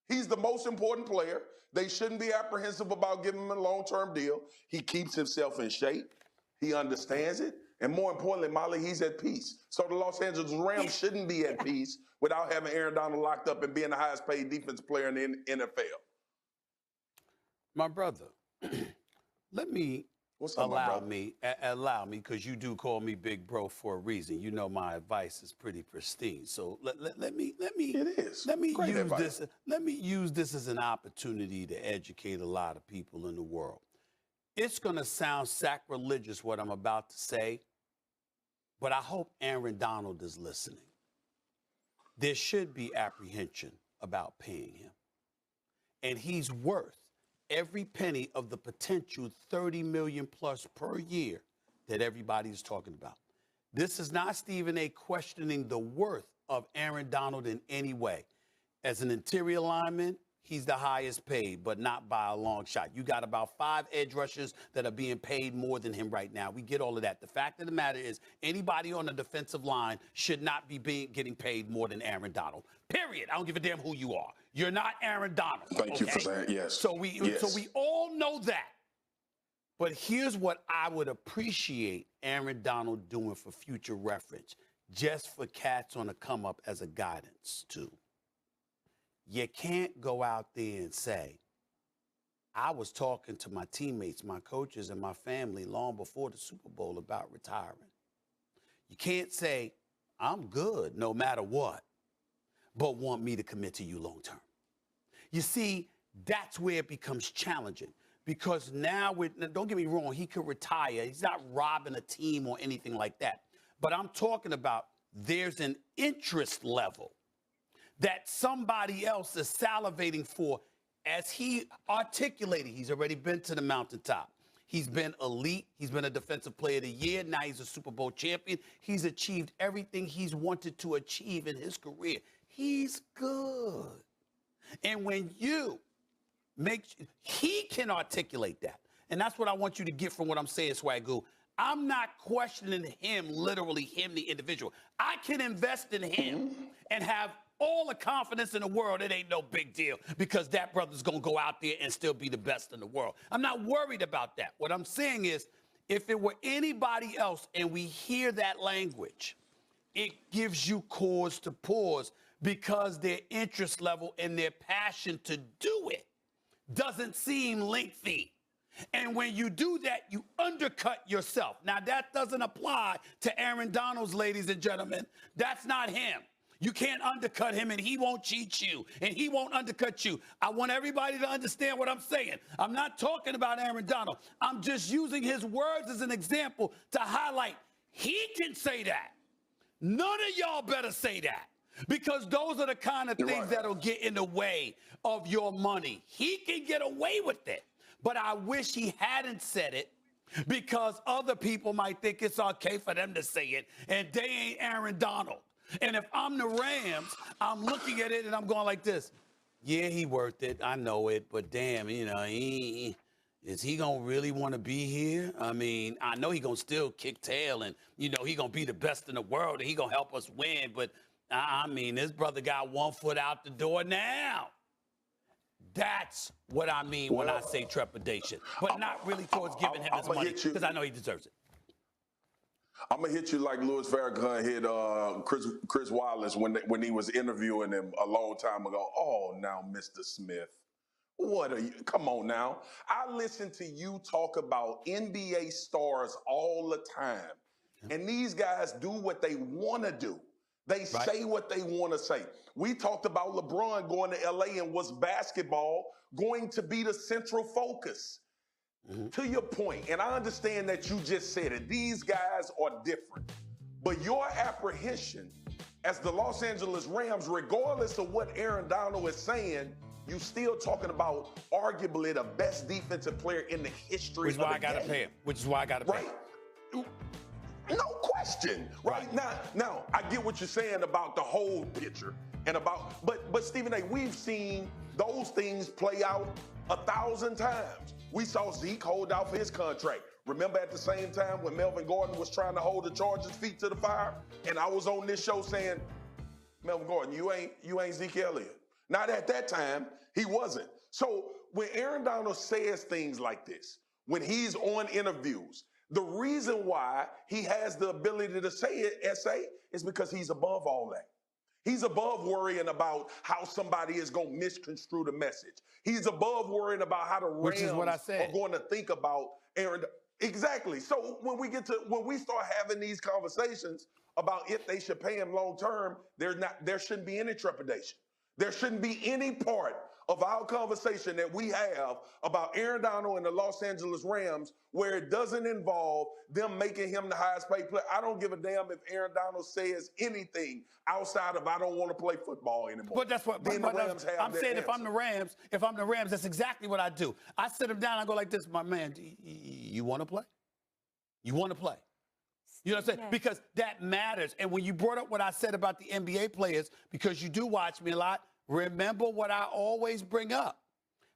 He's the most important player. They shouldn't be apprehensive about giving him a long-term deal. He keeps himself in shape. He understands it. And more importantly, Molly, he's at peace. So the Los Angeles Rams shouldn't be at peace without having Aaron Donald locked up and being the highest paid defensive player in the NFL. My brother, allow me, because you do call me big bro for a reason. You know my advice is pretty pristine. So let me use this as an opportunity to educate a lot of people in the world. It's going to sound sacrilegious what I'm about to say, but I hope Aaron Donald is listening. There should be apprehension about paying him. And he's worth every penny of the potential $30 million plus per year that everybody is talking about. This is not Stephen A. questioning the worth of Aaron Donald in any way. As an interior lineman, he's the highest paid, but not by a long shot. You got about 5 edge rushers that are being paid more than him right now. We get all of that. The fact of the matter is anybody on the defensive line should not be getting paid more than Aaron Donald. Period. I don't give a damn who you are. You're not Aaron Donald. Thank you for that. Yes. So we all know that. But here's what I would appreciate Aaron Donald doing for future reference, just for cats on the come up as a guidance too. You can't go out there and say, I was talking to my teammates, my coaches, and my family long before the Super Bowl about retiring. You can't say, I'm good no matter what, but want me to commit to you long term. You see, that's where it becomes challenging because now, don't get me wrong, he could retire. He's not robbing a team or anything like that. But I'm talking about there's an interest level that somebody else is salivating for as he articulated, he's already been to the mountaintop. He's been elite. He's been a defensive player of the year. Now he's a Super Bowl champion. He's achieved everything he's wanted to achieve in his career. He's good. And when he can articulate that. And that's what I want you to get from what I'm saying, Swagoo. I'm not questioning him, literally him, the individual. I can invest in him and have all the confidence in the world. It ain't no big deal because that brother's going to go out there and still be the best in the world. I'm not worried about that. What I'm saying is, if it were anybody else and we hear that language, it gives you cause to pause because their interest level and their passion to do it doesn't seem lengthy. And when you do that, you undercut yourself. Now, that doesn't apply to Aaron Donald's, ladies and gentlemen. That's not him. You can't undercut him, and he won't cheat you, and he won't undercut you. I want everybody to understand what I'm saying. I'm not talking about Aaron Donald. I'm just using his words as an example to highlight he can say that. None of y'all better say that, because those are the kind of things that'll get in the way of your money. He can get away with it, but I wish he hadn't said it, because other people might think it's okay for them to say it, and they ain't Aaron Donald. And if I'm the Rams, I'm looking at it and I'm going like this. Yeah, he worth it. I know it. But damn, you know, is he going to really want to be here? I mean, I know he going to still kick tail and, you know, he going to be the best in the world and he going to help us win. But, I mean, this brother got 1 foot out the door now. That's what I mean when I say trepidation. But not really towards giving him his money, because I know he deserves it. I'm gonna hit you like Louis Farrakhan hit Chris Wallace when he was interviewing him a long time ago. Oh, now, Mr. Smith, what are you? Come on now. I listen to you talk about NBA stars all the time, and these guys do what they want to do. They say what they want to say. We talked about LeBron going to LA, and was basketball going to be the central focus? To your point, and I understand that you just said it, these guys are different. But your apprehension as the Los Angeles Rams, regardless of what Aaron Donald is saying, you still talking about arguably the best defensive player in the history Which is why I got to pay him. Which is why I got to pay him. No question. Right. Now, I get what you're saying about the whole picture and about, but Stephen A., we've seen those things play out 1,000 times. We saw Zeke hold out for his contract. Remember at the same time when Melvin Gordon was trying to hold the Chargers' feet to the fire? And I was on this show saying, Melvin Gordon, you ain't Zeke Elliott. Not at that time, he wasn't. So when Aaron Donald says things like this, when he's on interviews, the reason why he has the ability to say it, S.A., is because he's above all that. He's above worrying about how somebody is going to misconstrue the message. He's above worrying about how the Rams are going to think about Aaron. Exactly. So when we start having these conversations about if they should pay him long term, there shouldn't be any trepidation. There shouldn't be any part of our conversation that we have about Aaron Donald and the Los Angeles Rams where it doesn't involve them making him the highest paid player. I don't give a damn if Aaron Donald says anything outside of I don't want to play football anymore. But that's what I'm saying. If I'm the Rams, that's exactly what I do. I sit him down, I go like this, my man, you want to play? You want to play? You know what I'm saying? Yeah. Because that matters. And when you brought up what I said about the NBA players, because you do watch me a lot, remember what I always bring up,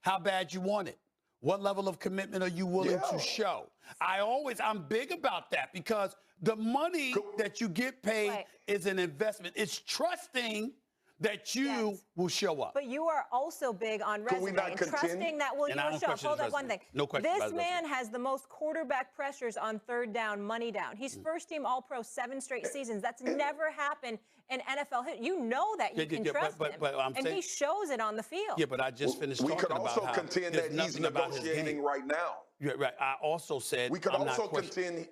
how bad you want it. What level of commitment are you willing to show? I'm big about that because the money that you get paid is an investment. It's trusting that you will show up. But you are also big on resume and trusting that you will show up. Hold up one thing. No question. This man has the most quarterback pressures on third down, money down. He's first team All-Pro 7 straight seasons. That's never happened in NFL history. You know that you can trust him. And he shows it on the field. Yeah, but I just finished talking about how we could also contend that he's negotiating right now. Yeah, right. I also said we could also contend.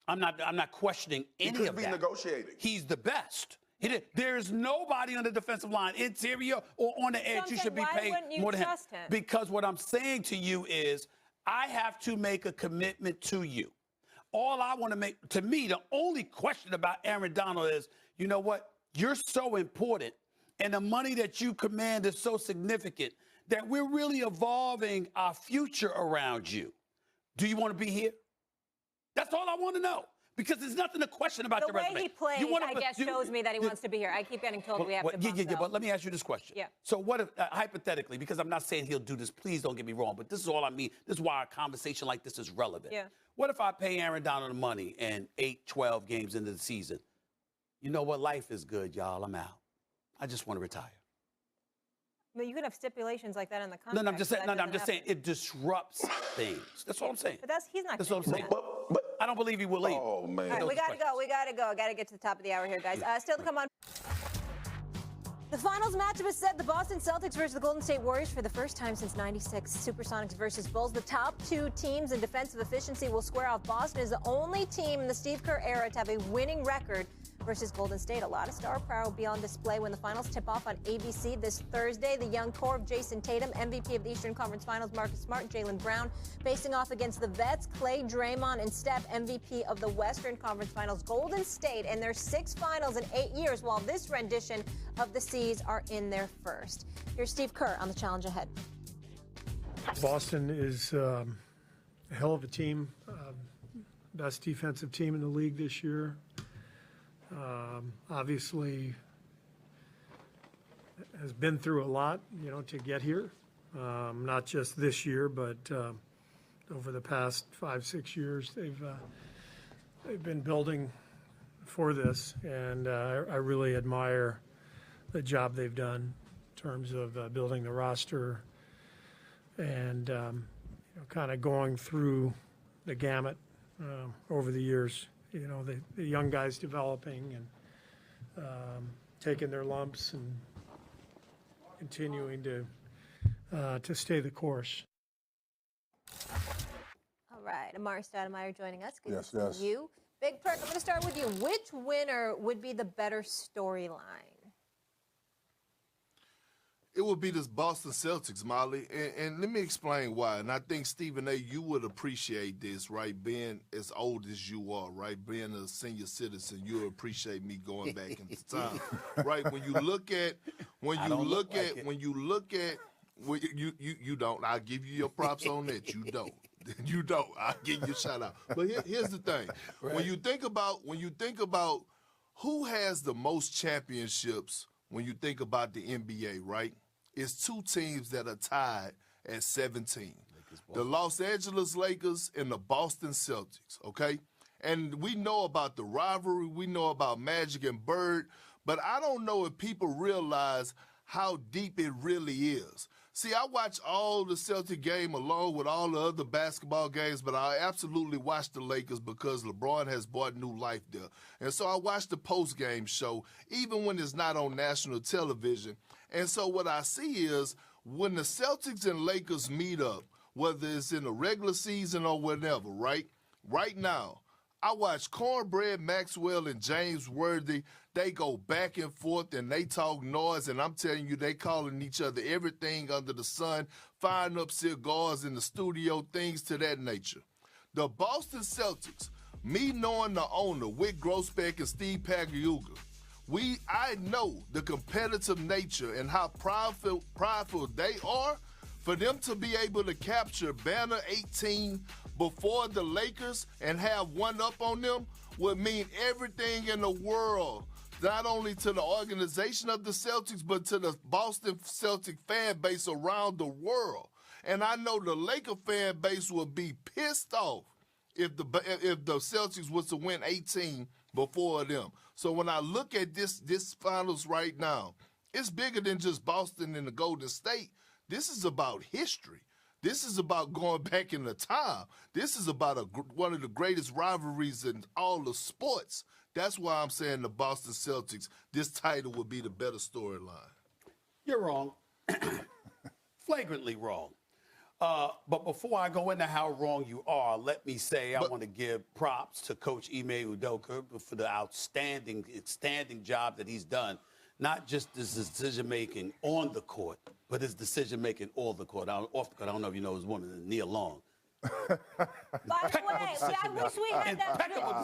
I'm not questioning any of that. He could be negotiating. He's the best. There's nobody on the defensive line, interior or on the edge, you should be paid more than him. Because what I'm saying to you is I have to make a commitment to you. All I want to make, to me, the only question about Aaron Donald is, you know what? You're so important, and the money that you command is so significant that we're really evolving our future around you. Do you want to be here? That's all I want to know. Because there's nothing to question about the resume. The way he plays, I guess, shows me that he wants to be here. I keep getting told we have to bump Yeah, but let me ask you this question. Yeah. So what if, hypothetically, because I'm not saying he'll do this, please don't get me wrong, but this is all I mean. This is why a conversation like this is relevant. Yeah. What if I pay Aaron Donald the money and 8, 12 games into the season? You know what? Life is good, y'all. I'm out. I just want to retire. But you could have stipulations like that in the contract. No, I'm just saying it disrupts things. That's all I'm saying. But he's not. That's what I'm saying. But I don't believe he will leave. Oh, man. All right, we got to go. Got to get to the top of the hour here, guys. Still to come on. The finals matchup is set. The Boston Celtics versus the Golden State Warriors for the first time since '96. Supersonics versus Bulls. The top two teams in defensive efficiency will square off. Boston is the only team in the Steve Kerr era to have a winning record versus Golden State. A lot of star power will be on display when the finals tip off on ABC this Thursday. The young core of Jason Tatum, MVP of the Eastern Conference Finals, Marcus Smart, Jaylen Brown, facing off against the vets, Clay, Draymond, and Steph, MVP of the Western Conference Finals. Golden State in their 6th finals in 8 years, while this rendition of the C's are in their first. Here's Steve Kerr on the challenge ahead. Boston is a hell of a team, best defensive team in the league this year. Obviously has been through a lot, to get here. Not just this year, but over the past 5-6 years, they've been building for this, and I really admire the job they've done in terms of building the roster and kind of going through the gamut over the years. The young guys developing and taking their lumps and continuing to stay the course. All right, Amari Stoudemire joining us. Good Yes, to see you. Big Perk, I'm going to start with you. Which winner would be the better storyline? It would be this Boston Celtics, Molly, and let me explain why. And I think, Stephen A., you would appreciate this, right? Being as old as you are, right? Being a senior citizen, you would appreciate me going back into time, right? When you look at, you don't. I'll give you your props on that. You don't. You don't. I'll give you a shout out. But here's the thing: right. when you think about who has the most championships. When you think about the NBA, right, it's 2 teams that are tied at 17. The Los Angeles Lakers and the Boston Celtics, okay? And we know about the rivalry. We know about Magic and Bird. But I don't know if people realize how deep it really is. See, I watch all the Celtic game along with all the other basketball games, but I absolutely watch the Lakers because LeBron has brought new life there. And so I watch the post-game show, even when it's not on national television. And so what I see is when the Celtics and Lakers meet up, whether it's in the regular season or whatever, right? Right now, I watch Cornbread Maxwell and James Worthy. They go back and forth and they talk noise, and I'm telling you, they calling each other everything under the sun, firing up cigars in the studio, things to that nature. The Boston Celtics, me knowing the owner, Wick Grossbeck and Steve Pagliuca, I know the competitive nature and how prideful they are. For them to be able to capture banner 18 before the Lakers and have one up on them would mean everything in the world, not only to the organization of the Celtics, but to the Boston Celtic fan base around the world. And I know the Laker fan base would be pissed off if the Celtics was to win 18 before them. So when I look at this finals right now, it's bigger than just Boston and the Golden State. This is about history. This is about going back in the time. This is about one of the greatest rivalries in all of sports. That's why I'm saying the Boston Celtics, this title would be the better storyline. You're wrong. Flagrantly wrong. But before I go into how wrong you are, let me say I want to give props to Coach Ime Udoka for the outstanding job that he's done. Not just his decision-making on the court, but his decision-making off the court. I don't know if you know his woman, Nia Long. By the way, see, I wish we had that.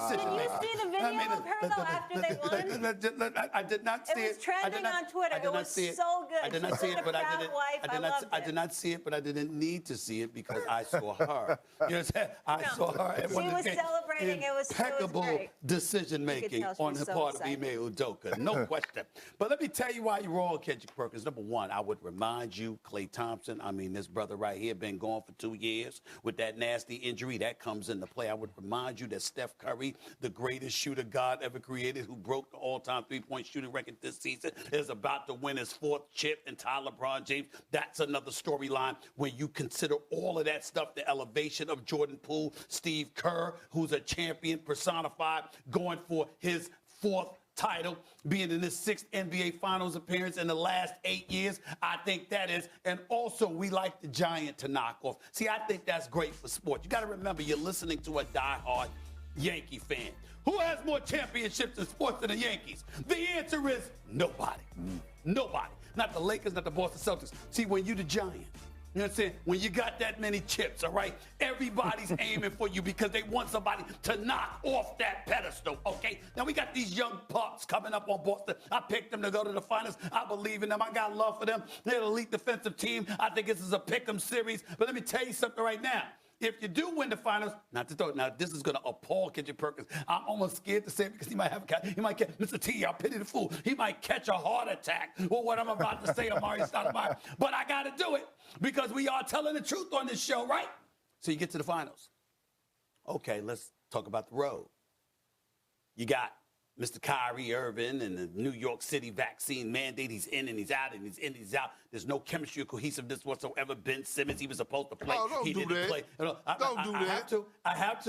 Did you see the video of her, though, after they won? I did not see it. It was trending on Twitter. It was so good. I did not see it, but I did not see it, but I didn't need to see it because I saw her. You know what I'm saying? I saw her. She was celebrating. It was impeccable decision-making on the part of Ime Udoka. No question. But let me tell you why you're wrong, Kendrick Perkins. Number one, I would remind you, Klay Thompson, I mean, this brother right here been gone for 2 years with that nasty injury. That comes into play. I would remind you that Steph Curry, the greatest shooter God ever created, who broke the all-time three-point shooting record this season, is about to win his 4th chip, and LeBron James. That's another storyline when you consider all of that stuff, the elevation of Jordan Poole, Steve Kerr, who's a champion personified, going for his 4th title, being in his 6th NBA Finals appearance in the last 8 years. I think that is. And also, we like the Giant to knock off. See, I think that's great for sports. You got to remember, you're listening to a diehard Yankee fan. Who has more championships in sports than the Yankees? The answer is nobody. Nobody. Not the Lakers, not the Boston Celtics. See, when you the Giant, you know what I'm saying? When you got that many chips, all right, everybody's aiming for you because they want somebody to knock off that pedestal, okay? Now, we got these young pups coming up on Boston. I picked them to go to the finals. I believe in them. I got love for them. They're the elite defensive team. I think this is a pick-em series. But let me tell you something right now. If you do win the finals, not to throw it, now this is going to appall Kendrick Perkins. I'm almost scared to say it because he might catch, Mr. T, I pity the fool. He might catch a heart attack with what I'm about to say, Amari Stoudemire. But I got to do it because we are telling the truth on this show, right? So you get to the finals. Okay, let's talk about the road. You got Mr. Kyrie Irving and the New York City vaccine mandate. He's in and he's out and he's in and he's out. There's no chemistry or cohesiveness whatsoever. Ben Simmons, he was supposed to play. Oh, don't he do didn't that. play. Don't do that. I have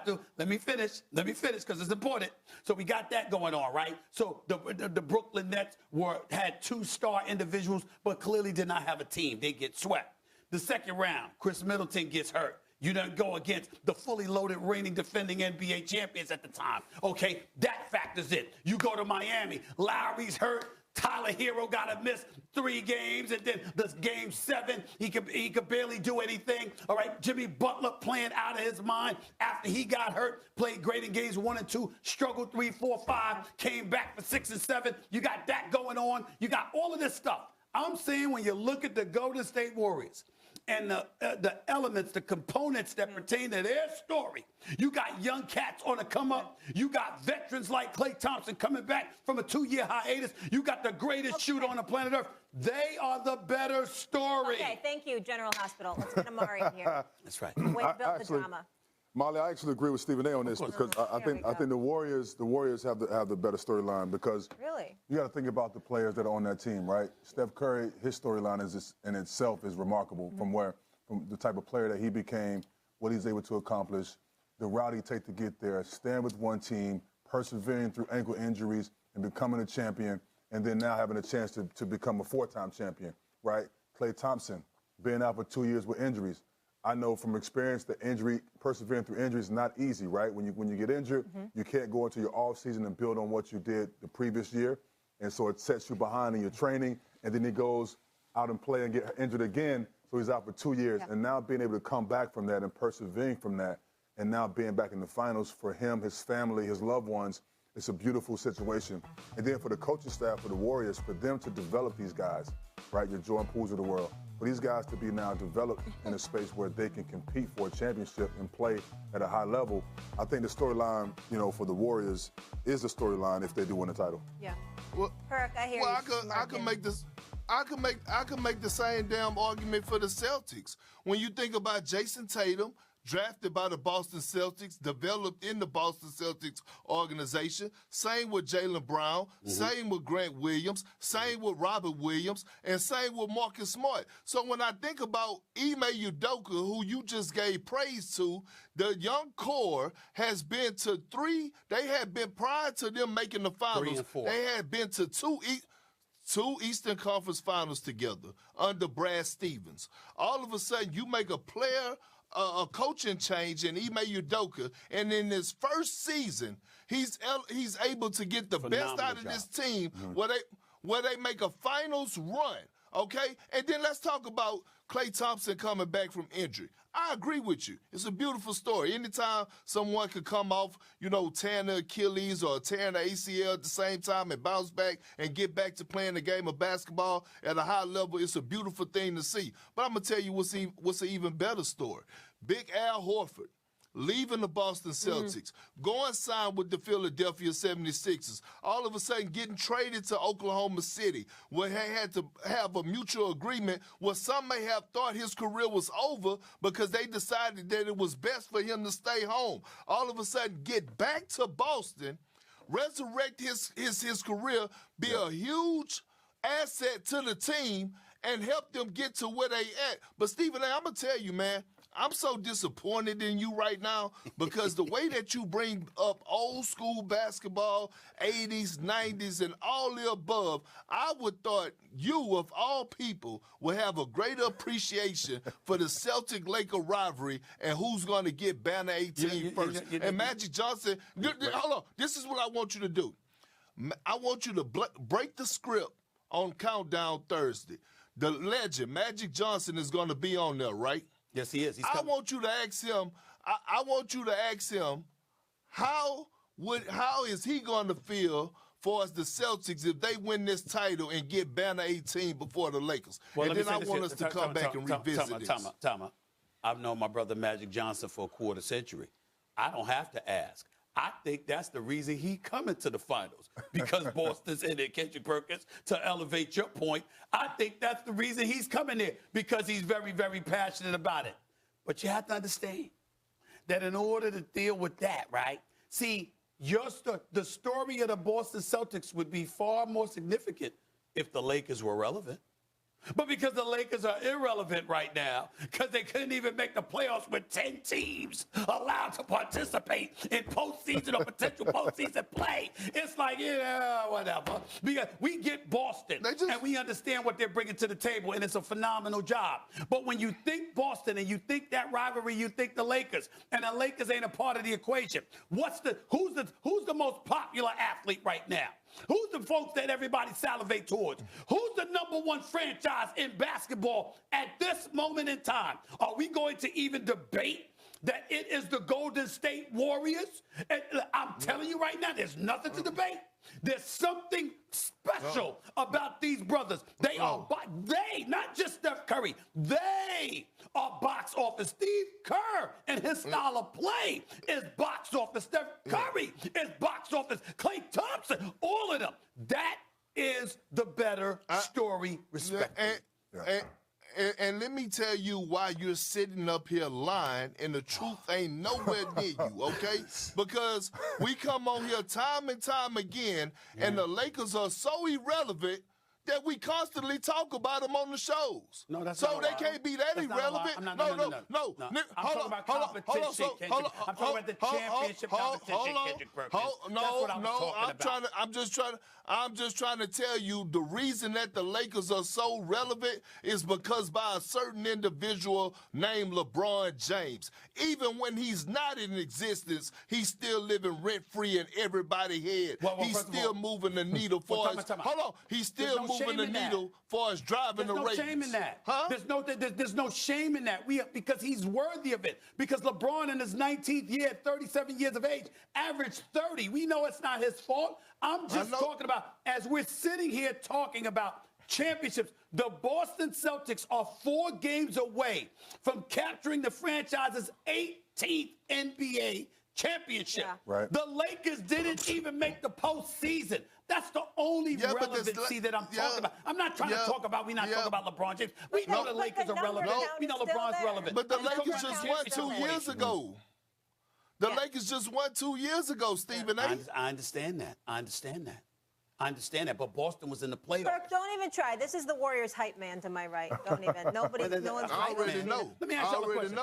to. Let me finish because it's important. So we got that going on, right? So the Brooklyn Nets had 2-star individuals, but clearly did not have a team. They get swept. The second round, Chris Middleton gets hurt. You don't go against the fully loaded reigning defending NBA champions at the time. Okay, that factors in. You go to Miami, Lowry's hurt. Tyler Hero got to miss 3 games, and then this game 7, he could barely do anything. All right, Jimmy Butler playing out of his mind after he got hurt, played great in games 1 and 2, struggled 3, 4, 5, came back for 6 and 7. You got that going on. You got all of this stuff. I'm saying when you look at the Golden State Warriors, and the elements, the components that pertain to their story. You got young cats on the come up. You got veterans like Klay Thompson coming back from a 2-year hiatus. You got the greatest shooter on the planet Earth. They are the better story. Okay, thank you, General Hospital. Let's get Amari in here. That's right. Way to build the drama. Molly, I actually agree with Stephen A. on this because I think the Warriors have the better storyline because you got to think about the players that are on that team, right? Steph Curry, his storyline in itself is remarkable from the type of player that he became, what he's able to accomplish, the route he take to get there, stand with one team, persevering through ankle injuries and becoming a champion, and then now having a chance to become a 4-time champion, right? Klay Thompson being out for 2 years with injuries. I know from experience that persevering through injuries is not easy, right? When you get injured, you can't go into your off season and build on what you did the previous year. And so it sets you behind in your training. And then he goes out and play and get injured again. So he's out for 2 years. And now being able to come back from that and persevering from that and now being back in the finals for him, his family, his loved ones, it's a beautiful situation. And then for the coaching staff, for the Warriors, for them to develop these guys, right? Your Jordan Pooles of the world. For these guys to be now developed in a space where they can compete for a championship and play at a high level, I think the storyline, for the Warriors is the storyline if they do win the title. Yeah. Well, Perk, I hear you. I can make this. I can make the same damn argument for the Celtics. When you think about Jason Tatum, drafted by the Boston Celtics, developed in the Boston Celtics organization. Same with Jaylen Brown, same with Grant Williams, same with Robert Williams, and same with Marcus Smart. So when I think about Ime Udoka, who you just gave praise to, the young core has been to 3. They had been, prior to them making the finals, 3 and 4. They had been to 2 Eastern Conference Finals together under Brad Stevens. All of a sudden, you make a coaching change in Ime Udoka, and in his first season, he's able to get the best out of this team where they make a finals run. okay? And then let's talk about Klay Thompson coming back from injury. I agree with you. It's a beautiful story. Anytime someone could come off, tearing the Achilles or tearing the ACL at the same time and bounce back and get back to playing the game of basketball at a high level, it's a beautiful thing to see. But I'm going to tell you what's an even better story. Big Al Horford, leaving the Boston Celtics, going sign with the Philadelphia 76ers, all of a sudden getting traded to Oklahoma City, where he had to have a mutual agreement where some may have thought his career was over because they decided that it was best for him to stay home. All of a sudden get back to Boston, resurrect his career, be a huge asset to the team, and help them get to where they at. But Stephen A., I'm going to tell you, man, I'm so disappointed in you right now because the way that you bring up old school basketball, 80s, 90s, and all the above, I would thought you, of all people, would have a greater appreciation for the Celtic-Laker rivalry and who's going to get Banner 18 first. And Magic Johnson, hold on, this is what I want you to do. I want you to break the script on Countdown Thursday. The legend, Magic Johnson, is going to be on there, right? Yes, he is. I want you to ask him. I want you to ask him how is he going to feel for us, the Celtics, if they win this title and get Banner 18 before the Lakers? Well, and then I want us to come back and revisit this. Time out. I've known my brother Magic Johnson for a quarter century. I don't have to ask. I think that's the reason he coming to the finals, because Boston's in there, Kendrick Perkins, to elevate your point. I think that's the reason he's coming there, because he's very, very passionate about it. But you have to understand that in order to deal with that, right? See, the story of the Boston Celtics would be far more significant if the Lakers were relevant. But because the Lakers are irrelevant right now, because they couldn't even make the playoffs with 10 teams allowed to participate in postseason or potential postseason play, it's like, whatever. Because we get Boston, and we understand what they're bringing to the table, and it's a phenomenal job. But when you think Boston and you think that rivalry, you think the Lakers, and the Lakers ain't a part of the equation. Who's the most popular athlete right now? Who's the folks that everybody salivate towards? Who's the #1 franchise in basketball at this moment in time? Are we going to even debate that it is the Golden State Warriors? And I'm telling you right now, there's nothing to debate. There's something special about these brothers. They are, not just Steph Curry, they are box office. Steve Kerr and his style of play is box office. Steph Curry is box office. Klay Thompson, all of them. That is the better story, respectively. And let me tell you why you're sitting up here lying and the truth ain't nowhere near you, okay? Because we come on here time and time again, and the Lakers are so irrelevant that we constantly talk about them on the shows. No, that's so not they can't be that irrelevant. No. I'm talking about competition, Kendrick. I'm talking about the championship competition, Kendrick Perkins. I'm just trying to tell you the reason that the Lakers are so relevant is because by a certain individual named LeBron James. Even when he's not in existence, he's still living rent-free in everybody's head. He's still moving the needle for us. Hold on. He's still moving the needle for us driving the race. There's no shame in that. Huh? There's no shame in that. Because he's worthy of it. Because LeBron in his 19th year, 37 years of age, averaged 30. We know it's not his fault. I'm just talking about, as we're sitting here talking about championships, the Boston Celtics are 4 games away from capturing the franchise's 18th NBA championship. Yeah. Right. The Lakers didn't even make the postseason. That's the only relevancy that I'm talking about. I'm not trying to talk about, we're not talking about LeBron James. We know the Lakers are relevant. We know LeBron's relevant. But the Lakers just won 2 years ago. The Lakers just won 2 years ago, Stephen A. I understand that. I understand that, but Boston was in the playoffs. Kirk, don't even try. This is the Warriors hype man to my right. Don't even. No one's I already know. Let me ask you a question.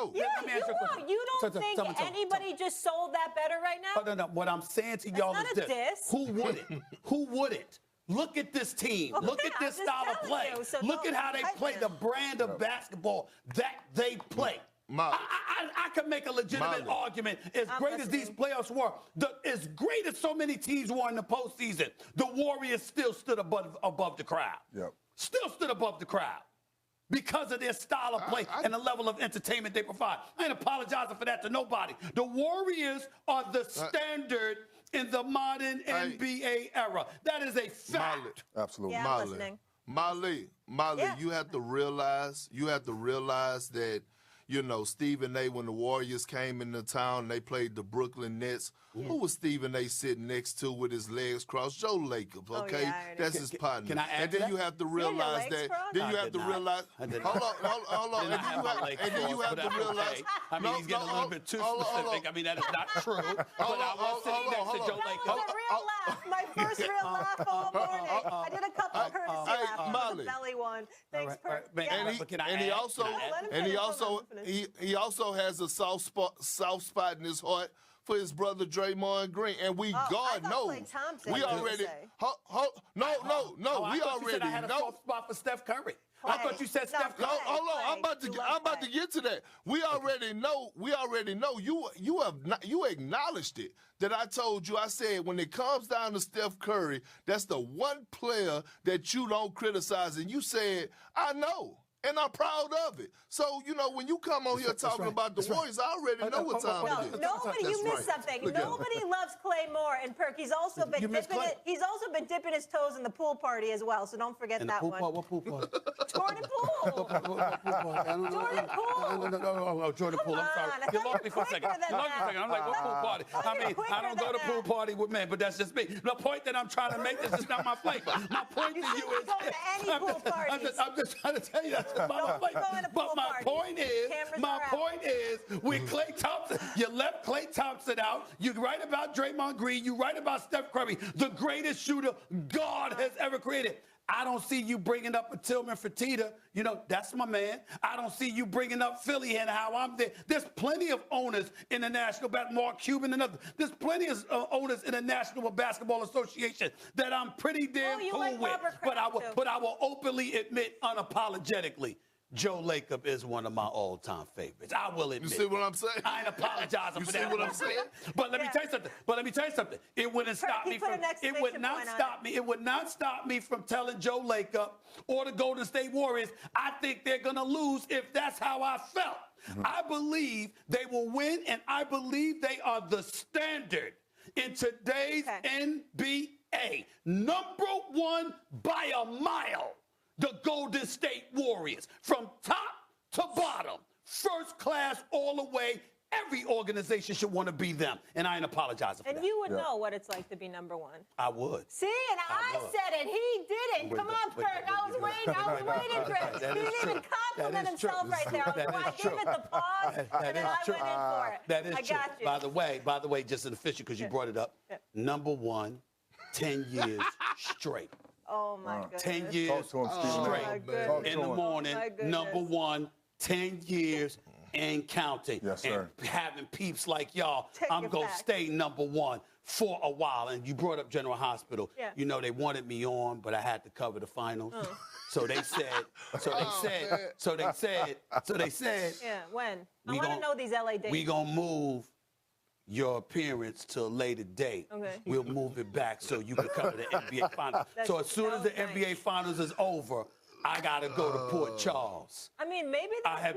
You don't think anybody just sold that better right now? No. What I'm saying to y'all is this. Who wouldn't? Look at this team. Look at this style of play. Look at how they play, the brand of basketball that they play. I could make a legitimate argument. As great as these playoffs were, as great as so many teams were in the postseason, the Warriors still stood above the crowd. Yep. still stood above the crowd because of their style of play and the level of entertainment they provide. I ain't apologizing for that to nobody. The Warriors are the standard in the modern NBA era. That is a fact. Absolutely. Yeah, I'm listening. Molly, Yeah. you have to realize that, you know, Stephen A., when the Warriors came into town, they played the Brooklyn Nets. Who was Stephen A. sitting next to with his legs crossed? Joe Lacob, okay? That's his partner. Can I add and to then that? you have to realize that. Then you have to realize. Hold on. And then you have to realize. I mean, he's getting a little bit too specific. I mean, that is not true. But I was sitting next to Joe Lacob. That was a real laugh. My first real laugh all morning. I did a couple of courtesy laughs. Molly. The belly one. Thanks, Perk. He also has a soft spot in his heart for his brother Draymond Green, and we God knows. We already no. We already I had a soft spot for Steph Curry. I thought you said Steph Curry. Hold on, I'm about to get to that. We already know. You acknowledged it. That I told you. I said when it comes down to Steph Curry, that's the one player that you don't criticize, and you said I know. And I'm proud of it. So, you know, when you come on here talking about the Warriors, I already know what time it is. Nobody, you missed something. Nobody loves Clay more. And Perk, he's also been dipping his toes in the pool party as well. So don't forget that one. What pool party? Jordan Poole. Jordan Poole. No, Jordan Poole. I'm sorry. You lost me for a second. I'm like, what pool party? I mean, I don't go to pool party with men, but that's just me. The point that I'm trying to make, this is not my flavor. My point to you is, I'm just trying to tell you that. But my point is, with Klay Thompson, you left Klay Thompson out. You write about Draymond Green. You write about Steph Curry, the greatest shooter God has ever created. I don't see you bringing up a Tillman Fertitta. You know, that's my man. I don't see you bringing up Philly and how I'm there. There's plenty of owners in the National Mark Cuban and others. There's plenty of owners in the National Basketball Association that I'm pretty damn cool with. But I will openly admit unapologetically, Joe Lacob is one of my all-time favorites. I will admit. You see what I'm saying? I ain't apologizing for that. You see what I'm saying? But let me tell you something. It wouldn't stop me from. It would not stop me. It would not stop me from telling Joe Lacob or the Golden State Warriors, I think they're gonna lose if that's how I felt. I believe they will win, and I believe they are the standard in today's NBA. Number one by a mile. The Golden State Warriors, from top to bottom, first class all the way. Every organization should want to be them, and I ain't apologizing for that. And you would know what it's like to be number one. I would. See, and I said it. He didn't. Come on, Perk. I was waiting for it. He didn't even compliment himself right there. I gave it the pause, and then I went in for it. That is I true. got you. By the way, just an official, because you brought it up. Number one, 10 years straight. Oh, my goodness. 10 years straight. In the morning, number one, 10 years and counting. Yes, sir. And having peeps like y'all, I'm going to stay number one for a while. And you brought up General Hospital. Yeah. You know, they wanted me on, but I had to cover the finals. So they said. Yeah, when? I want to know these LA dates. We going to move your appearance to a later date. Okay. We'll move it back so you can cover the NBA Finals. So as soon as the NBA Finals is over, I got to go to Port Charles. I mean, maybe there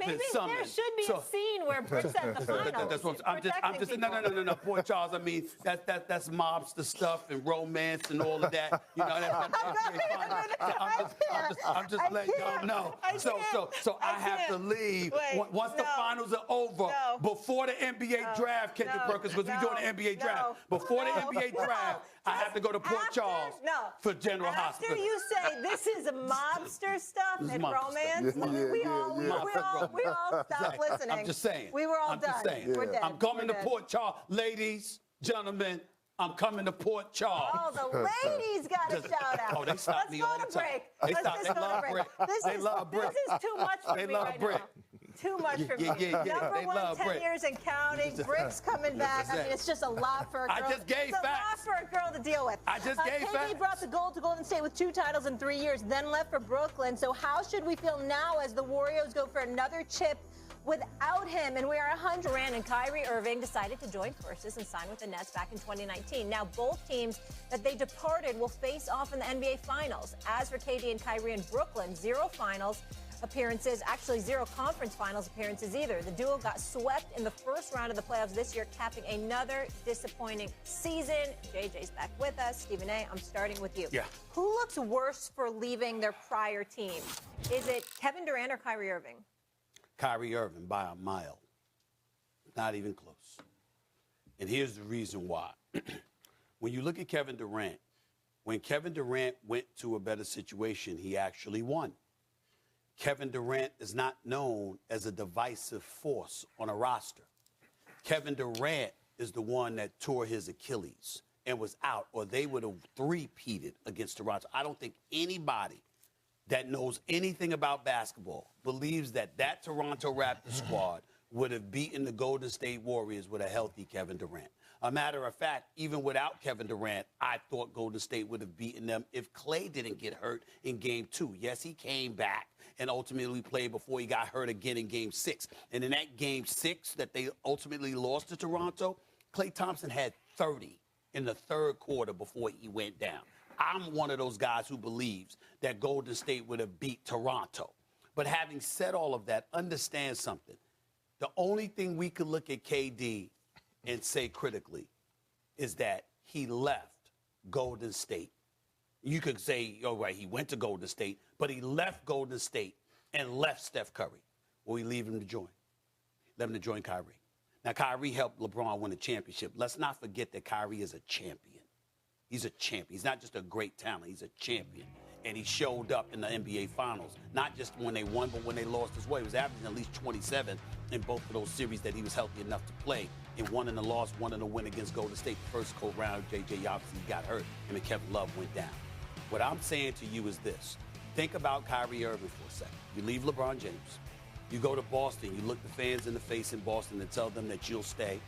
should be a scene where Britt's at the finals. That's what I'm just no. Port Charles, I mean, that's mobster stuff and romance and all of that. You know, I'm just letting y'all know. So I have to leave. Once the finals are over, before the NBA draft, Kendrick Perkins, because we're doing the NBA draft. Before the NBA draft, I have to go to Port Charles for General Hospital. After you say this is a mobster stuff and romance, we all stopped listening. I'm just saying. We were all done. Just saying. We're dead. I'm coming to Port Charles. Ladies, gentlemen, I'm coming to Port Charles. Oh, the ladies got a shout out. Oh, they stop me all the time. They love Brick. They love Brick. This is too much for me right now. Too much for me. Number one, 10 years and counting. Brick's coming back. I mean, it's just a lot for a girl. I just gave facts. It's a lot for a girl to deal with. I just gave facts. KD brought the gold to Golden State with 2 titles in 3 years, then left for Brooklyn. So how should we feel now as the Warriors go for another chip without him. And we are 100. Durant and Kyrie Irving decided to join forces and sign with the Nets back in 2019. Now, both teams that they departed will face off in the NBA Finals. As for KD and Kyrie in Brooklyn, 0 finals appearances, actually 0 conference finals appearances either. The duo got swept in the first round of the playoffs this year, capping another disappointing season. JJ's back with us. Stephen A., I'm starting with you. Yeah. Who looks worse for leaving their prior team? Is it Kevin Durant or Kyrie Irving? Kyrie Irving by a mile. Not even close. And here's the reason why. When you look at Kevin Durant, when Kevin Durant went to a better situation, he actually won. Kevin Durant is not known as a divisive force on a roster. Kevin Durant is the one that tore his Achilles and was out, or they would have three-peated against Toronto. I don't think anybody that knows anything about basketball believes that that Toronto Raptors squad would have beaten the Golden State Warriors with a healthy Kevin Durant. A matter of fact, even without Kevin Durant, I thought Golden State would have beaten them if Klay didn't get hurt in Game 2. Yes, he came back and ultimately played before he got hurt again in Game 6. And in that Game 6 that they ultimately lost to Toronto, Klay Thompson had 30 in the third quarter before he went down. I'm one of those guys who believes that Golden State would have beat Toronto. But having said all of that, understand something. The only thing we could look at KD and say critically is that he left Golden State. You could say, oh, right, he went to Golden State, but he left Golden State and left Steph Curry. Well, we leave him to join. Let him to join Kyrie. Now, Kyrie helped LeBron win a championship. Let's not forget that Kyrie is a champion. He's a champion. He's not just a great talent. He's a champion. And he showed up in the NBA Finals, not just when they won, but when they lost as well. He was averaging at least 27 in both of those series that he was healthy enough to play. And one in the loss, one in the win against Golden State. The first go-round, JJ obviously got hurt, and Kevin Love went down. What I'm saying to you is this. Think about Kyrie Irving for a second. You leave LeBron James. You go to Boston. You look the fans in the face in Boston and tell them that you'll stay,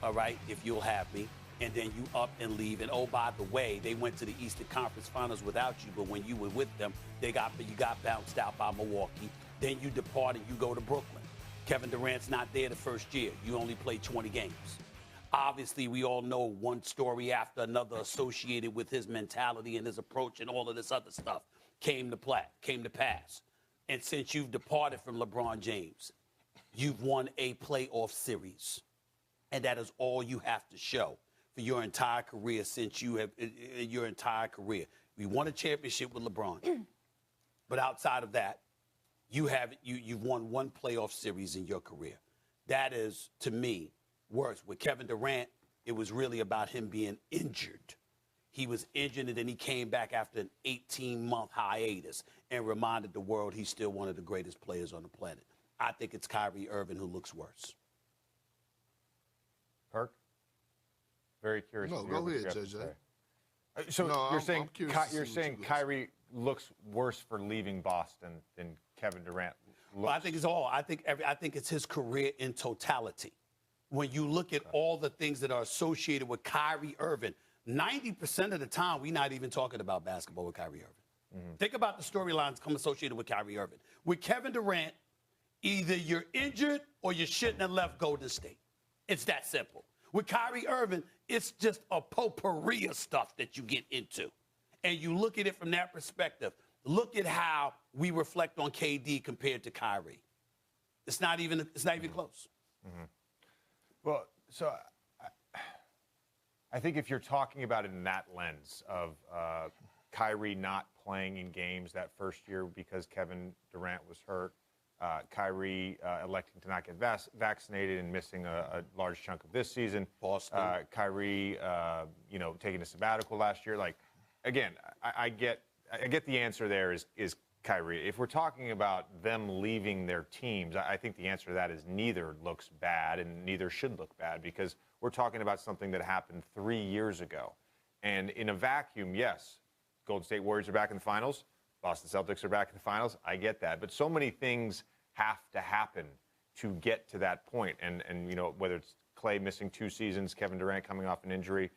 all right, if you'll have me. And then you up and leave. And, oh, by the way, they went to the Eastern Conference Finals without you, but when you were with them, you got bounced out by Milwaukee. Then you depart and you go to Brooklyn. Kevin Durant's not there the first year. You only played 20 games. Obviously, we all know one story after another associated with his mentality and his approach and all of this other stuff came to pass. And since you've departed from LeBron James, you've won a playoff series. And that is all you have to show for your entire career since you have your entire career. We won a championship with LeBron. But outside of that, you've won one playoff series in your career. That is, to me, worse. With Kevin Durant, it was really about him being injured. He was injured, and then he came back after an 18-month hiatus and reminded the world he's still one of the greatest players on the planet. I think it's Kyrie Irving who looks worse. Perk? Very curious. No, go ahead, JJ. So No, you're saying Kyrie looks worse for leaving Boston than Kevin Durant looks? Well, I think it's his career in totality. When you look at all the things that are associated with Kyrie Irving, 90% of the time we're not even talking about basketball with Kyrie Irving. Mm-hmm. Think about the storylines come associated with Kyrie Irving. With Kevin Durant, either you're injured or you shouldn't have left Golden State. It's that simple. With Kyrie Irving, it's just a potpourri of stuff that you get into. And you look at it from that perspective. Look at how we reflect on KD compared to Kyrie. It's not even close. Mm-hmm. Well, so I think if you're talking about it in that lens of Kyrie not playing in games that first year because Kevin Durant was hurt, Kyrie electing to not get vaccinated and missing a large chunk of this season. Boston. Kyrie, taking a sabbatical last year. Like, again, I get the answer there is Kyrie. If we're talking about them leaving their teams, I think the answer to that is neither looks bad and neither should look bad because we're talking about something that happened 3 years ago. And in a vacuum, yes, Golden State Warriors are back in the finals. Boston Celtics are back in the finals. I get that. But so many things have to happen to get to that point. And whether it's Klay missing 2 seasons, Kevin Durant coming off an injury,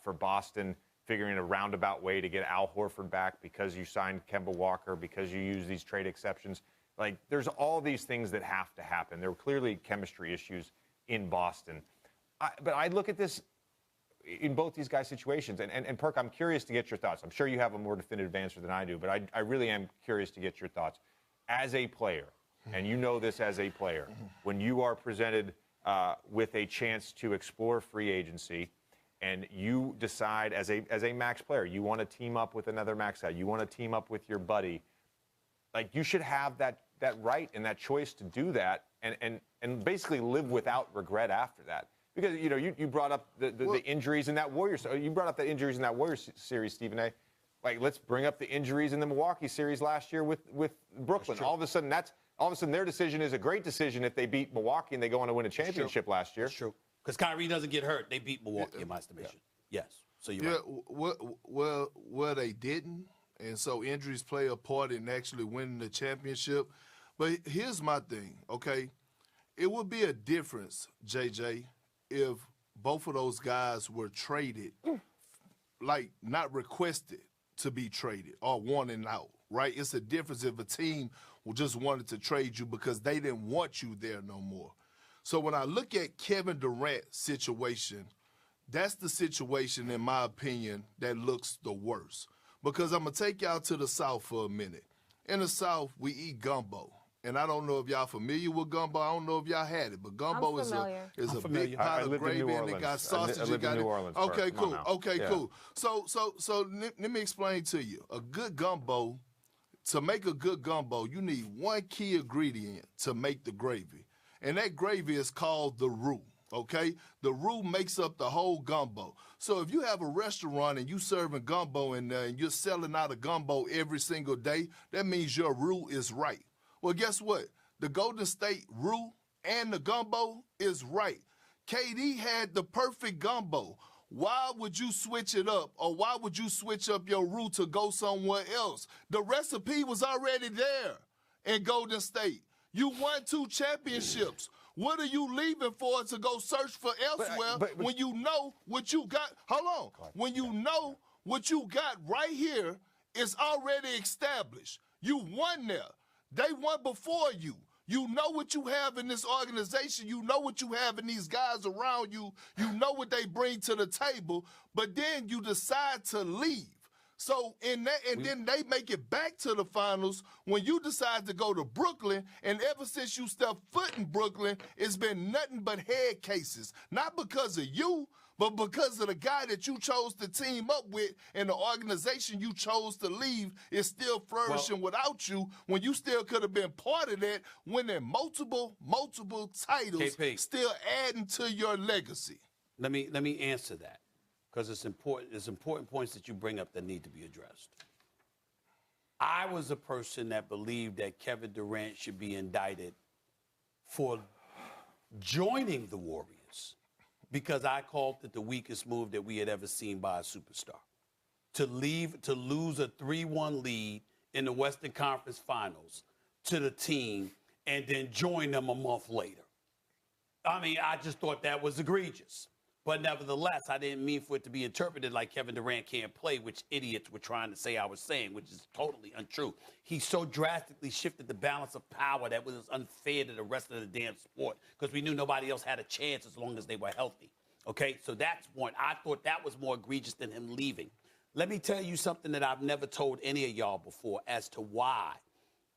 for Boston figuring a roundabout way to get Al Horford back because you signed Kemba Walker, because you use these trade exceptions. Like, there's all these things that have to happen. There were clearly chemistry issues in Boston. But I look at this in both these guys' situations. And Perk, I'm curious to get your thoughts. I'm sure you have a more definitive answer than I do, but I really am curious to get your thoughts. As a player, and you know this as a player, when you are presented with a chance to explore free agency, and you decide as a max player, you want to team up with another max guy, you want to team up with your buddy, like, you should have that right and that choice to do that and basically live without regret after that. Because, you know, you brought up the injuries in that Warriors. You brought up the injuries in that Warriors series, Stephen A. Like, let's bring up the injuries in the Milwaukee series last year with Brooklyn. All of a sudden their decision is a great decition if they beat Milwaukee and they go on to win a championship last year. That's true. Because Kyrie doesn't get hurt. They beat Milwaukee in my estimation. Yeah. Yes. So you're right. Well, they didn't. And so injuries play a part in actually winning the championship. But here's my thing, okay? It would be a difference, JJ, if both of those guys were traded, like not requested to be traded or wanted out, right? It's a difference if a team just wanted to trade you because they didn't want you there no more. So when I look at Kevin Durant's situation, that's the situation, in my opinion, that looks the worst. Because I'm going to take y'all to the South for a minute. In the South, we eat gumbo. And I don't know if y'all familiar with gumbo. I don't know if y'all had it, but gumbo is a big pot of gravy and it got sausage. I lived in New Orleans. Okay, cool. Okay, cool. So let me explain to you. A good gumbo, to make a good gumbo, you need one key ingredient to make the gravy. And that gravy is called the roux. Okay? The roux makes up the whole gumbo. So if you have a restaurant and you serving gumbo and you're selling out a gumbo every single day, that means your roux is right. Well, guess what? The Golden State roux and the gumbo is right. KD had the perfect gumbo. Why would you switch it up, or why would you switch up your roux to go somewhere else? The recipe was already there in Golden State. You won 2 championships. What are you leaving for to go search for elsewhere when you know what you got? Hold on. When you know what you got right here is already established. You won there. They won before you. You know what you have in this organization. You know what you have in these guys around you. You know what they bring to the table. But then you decide to leave. So then they make it back to the finals when you decide to go to Brooklyn, and ever since you stepped foot in Brooklyn, it's been nothing but head cases. Not because of you, but because of the guy that you chose to team up with, and the organization you chose to leave is still flourishing without you, when you still could have been part of that, winning multiple titles, KP. Still adding to your legacy. Let me answer that, because it's important. There's important points that you bring up that need to be addressed. I was a person that believed that Kevin Durant should be indicted for joining the Warriors, because I called it the weakest move that we had ever seen by a superstar. To lose a 3-1 lead in the Western Conference Finals to the team and then join them a month later. I mean, I just thought that was egregious. But nevertheless, I didn't mean for it to be interpreted like Kevin Durant can't play, which idiots were trying to say I was saying, which is totally untrue. He so drastically shifted the balance of power that was unfair to the rest of the damn sport, because we knew nobody else had a chance as long as they were healthy. Okay, so that's one. I thought that was more egregious than him leaving. Let me tell you something that I've never told any of y'all before as to why.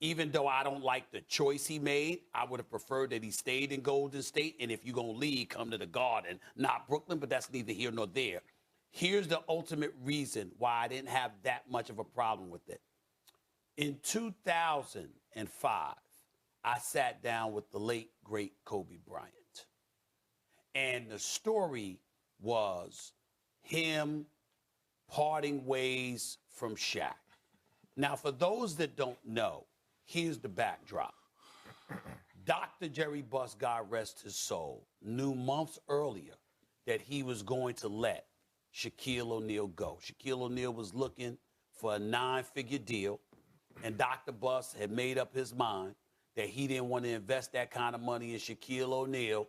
Even though I don't like the choice he made, I would have preferred that he stayed in Golden State. And if you're going to leave, come to the Garden, not Brooklyn, but that's neither here nor there. Here's the ultimate reason why I didn't have that much of a problem with it. In 2005, I sat down with the late, great Kobe Bryant. And the story was him parting ways from Shaq. Now, for those that don't know, here's the backdrop. Dr. Jerry Buss, God rest his soul, knew months earlier that he was going to let Shaquille O'Neal go. Shaquille O'Neal was looking for a 9-figure deal, and Dr. Buss had made up his mind that he didn't want to invest that kind of money in Shaquille O'Neal,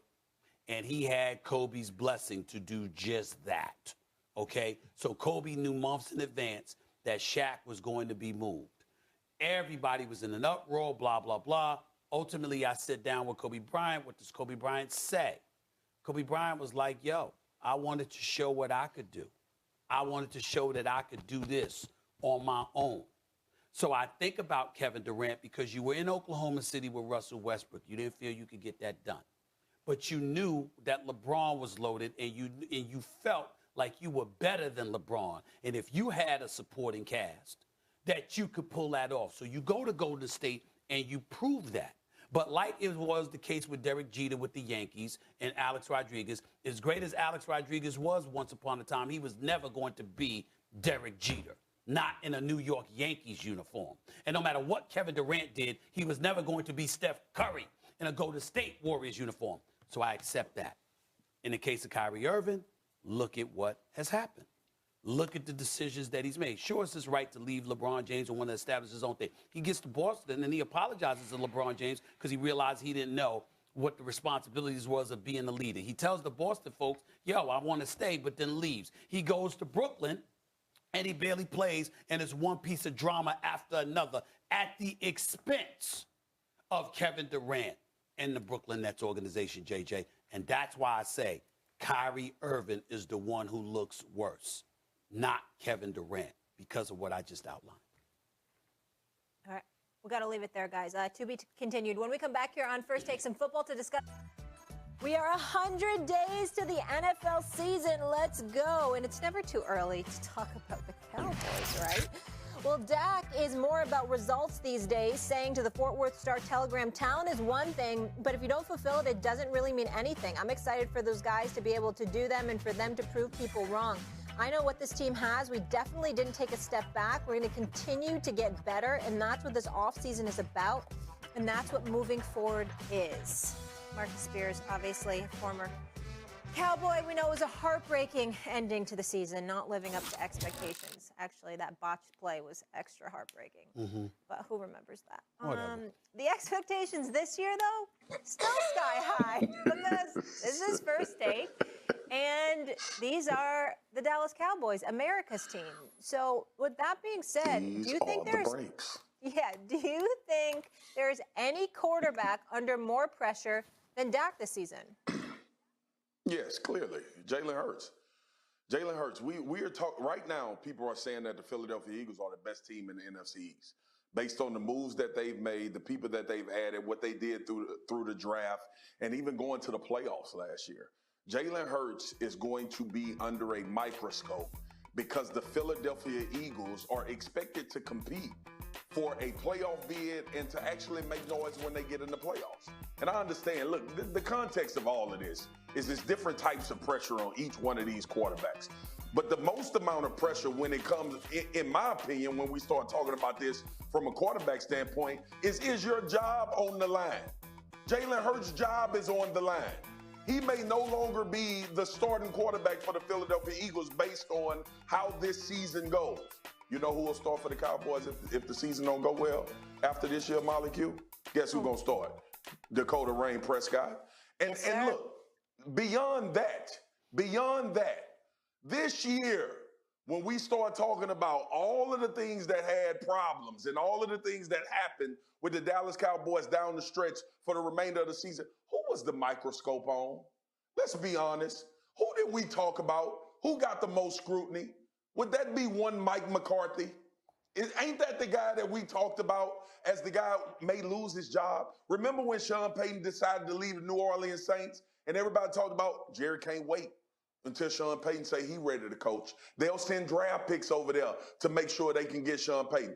and he had Kobe's blessing to do just that, okay? So Kobe knew months in advance that Shaq was going to be moved. Everybody was in an uproar, blah, blah, blah. Ultimately, I sit down with Kobe Bryant. What does Kobe Bryant say? Kobe Bryant was like, yo, I wanted to show what I could do. I wanted to show that I could do this on my own. So I think about Kevin Durant because you were in Oklahoma City with Russell Westbrook. You didn't feel you could get that done. But you knew that LeBron was loaded, and you felt like you were better than LeBron. And if you had a supporting cast, that you could pull that off. So you go to Golden State, and you prove that. But like it was the case with Derek Jeter with the Yankees and Alex Rodriguez, as great as Alex Rodriguez was once upon a time, he was never going to be Derek Jeter, not in a New York Yankees uniform. And no matter what Kevin Durant did, he was never going to be Steph Curry in a Golden State Warriors uniform. So I accept that. In the case of Kyrie Irving, look at what has happened. Look at the decisions that he's made. Sure, it's his right to leave LeBron James and want to establish his own thing. He gets to Boston, and he apologizes to LeBron James because he realized he didn't know what the responsibilities was of being the leader. He tells the Boston folks, yo, I want to stay, but then leaves. He goes to Brooklyn, and he barely plays, and it's one piece of drama after another at the expense of Kevin Durant and the Brooklyn Nets organization, JJ. And that's why I say Kyrie Irving is the one who looks worse, not Kevin Durant, because of what I just outlined. All right. We got to leave it there, guys. To be continued. When we come back here on First Take, some football to discuss. We are 100 days to the NFL season. Let's go. And it's never too early to talk about the Cowboys, right? Well, Dak is more about results these days, saying to the Fort Worth Star-Telegram, talent is one thing, but if you don't fulfill it, it doesn't really mean anything. I'm excited for those guys to be able to do them and for them to prove people wrong. I know what this team has. We definitely didn't take a step back. We're going to continue to get better, and that's what this offseason is about, and that's what moving forward is. Marcus Spears, obviously, former Cowboy, we know it was a heartbreaking ending to the season, not living up to expectations. Actually, that botched play was extra heartbreaking. Mm-hmm. But who remembers that? Whatever. The expectations this year, though, still sky high because this is First Take, and these are the Dallas Cowboys, America's team. So with that being said, do you think there's any quarterback under more pressure than Dak this season? Yes, clearly. Jalen Hurts. Jalen Hurts. We are talking right now. People are saying that the Philadelphia Eagles are the best team in the NFC East, based on the moves that they've made, the people that they've added, what they did through the draft, and even going to the playoffs last year. Jalen Hurts is going to be under a microscope because the Philadelphia Eagles are expected to compete for a playoff bid and to actually make noise when they get in the playoffs. And I understand, look, the context of all of this is there's different types of pressure on each one of these quarterbacks. But the most amount of pressure when it comes, in my opinion, when we start talking about this from a quarterback standpoint, is your job on the line? Jalen Hurts' job is on the line. He may no longer be the starting quarterback for the Philadelphia Eagles based on how this season goes. You know who will start for the Cowboys if the season don't go well after this year, Molly Q? Guess who's going to start? Dakota Rain Prescott. And look, beyond that, this year, when we start talking about all of the things that had problems and all of the things that happened with the Dallas Cowboys down the stretch for the remainder of the season, who was the microscope on? Let's be honest. Who did we talk about? Who got the most scrutiny? Would that be one Mike McCarthy? Ain't that the guy that we talked about as the guy may lose his job? Remember when Sean Payton decided to leave the New Orleans Saints and everybody talked about Jerry can't wait until Sean Payton say he ready to coach. They'll send draft picks over there to make sure they can get Sean Payton.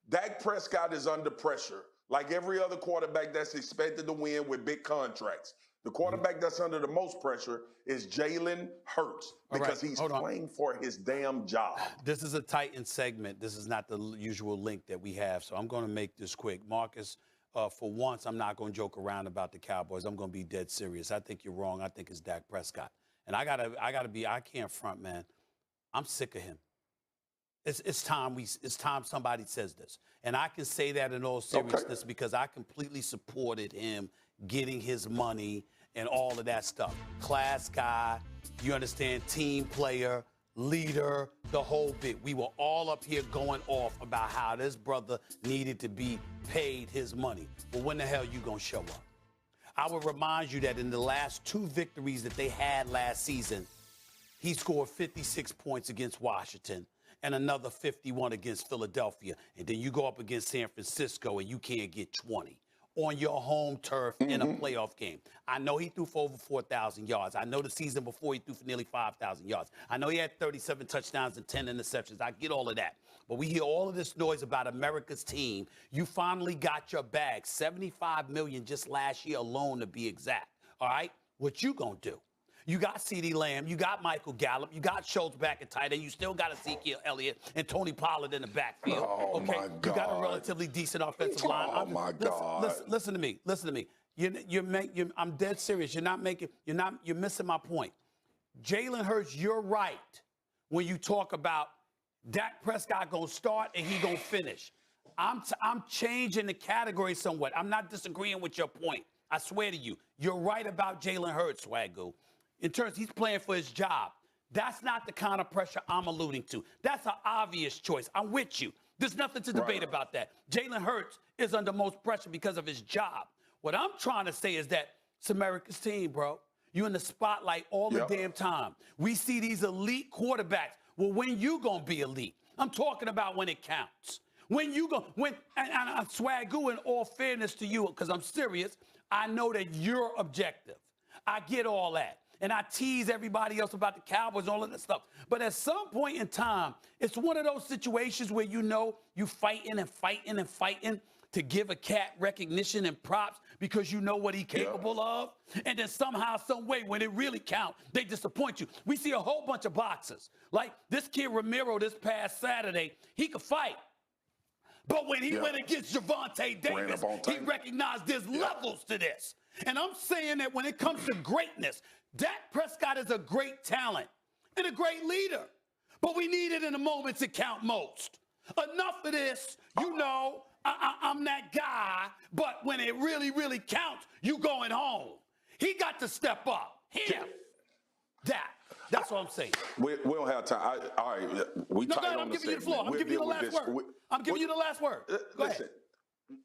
Dak Prescott is under pressure like every other quarterback that's expected to win with big contracts. The quarterback that's under the most pressure is Jalen Hurts because he's playing for his damn job. This is a Titan segment. This is not the usual link that we have, so I'm going to make this quick. Marcus, for once, I'm not going to joke around about the Cowboys. I'm going to be dead serious. I think you're wrong. I think it's Dak Prescott. And I can't front, man. I'm sick of him. It's time somebody says this. And I can say that in all seriousness because I completely supported him getting his money and all of that stuff. Class guy, you understand, team player. leader, the whole bit. We were all up here going off about how this brother needed to be paid his money. Well, when the hell you gonna show up? I will remind you that in the last 2 victories that they had last season, he scored 56 points against Washington and another 51 against Philadelphia. And then you go up against San Francisco and you can't get 20 on your home turf in a playoff game. I know he threw for over 4,000 yards. I know the season before he threw for nearly 5,000 yards. I know he had 37 touchdowns and 10 interceptions. I get all of that. But we hear all of this noise about America's team. You finally got your bag. $75 million just last year alone, to be exact. All right? What you gonna do? You got CeeDee Lamb, you got Michael Gallup, you got Schultz back at tight end, you still got Ezekiel Elliott and Tony Pollard in the backfield. Oh, my God. You got a relatively decent offensive line. Oh, my God. Listen to me. I'm dead serious. You're missing my point. Jalen Hurts, you're right when you talk about Dak Prescott gonna start and he gonna finish. I'm changing the category somewhat. I'm not disagreeing with your point. I swear to you, you're right about Jalen Hurts, Swagoo. In terms, he's playing for his job. That's not the kind of pressure I'm alluding to. That's an obvious choice. I'm with you. There's nothing to debate about that. Jalen Hurts is under most pressure because of his job. What I'm trying to say is that it's America's team, bro. You're in the spotlight all the damn time. We see these elite quarterbacks. Well, when you gonna be elite? I'm talking about when it counts. When you go, and Swagoo, in all fairness to you, because I'm serious, I know that you're objective. I get all that. And I tease everybody else about the Cowboys and all of that stuff. But at some point in time, it's one of those situations where you know you fighting to give a cat recognition and props because you know what he's capable of. And then somehow, some way, when it really counts, they disappoint you. We see a whole bunch of boxers. Like this kid Ramiro this past Saturday, he could fight. But when he went against Javonte Davis, he recognized there's levels to this. And I'm saying that when it comes to greatness, Dak Prescott is a great talent and a great leader. But we need it in the moments that count most. Enough of this, you know, I'm that guy, but when it really, really counts, you going home. He got to step up. Him. That's what I'm saying. We don't have time. All right, we tight on I'm the giving you the floor. I'm giving you the last word. I'm giving you the last word. Go ahead.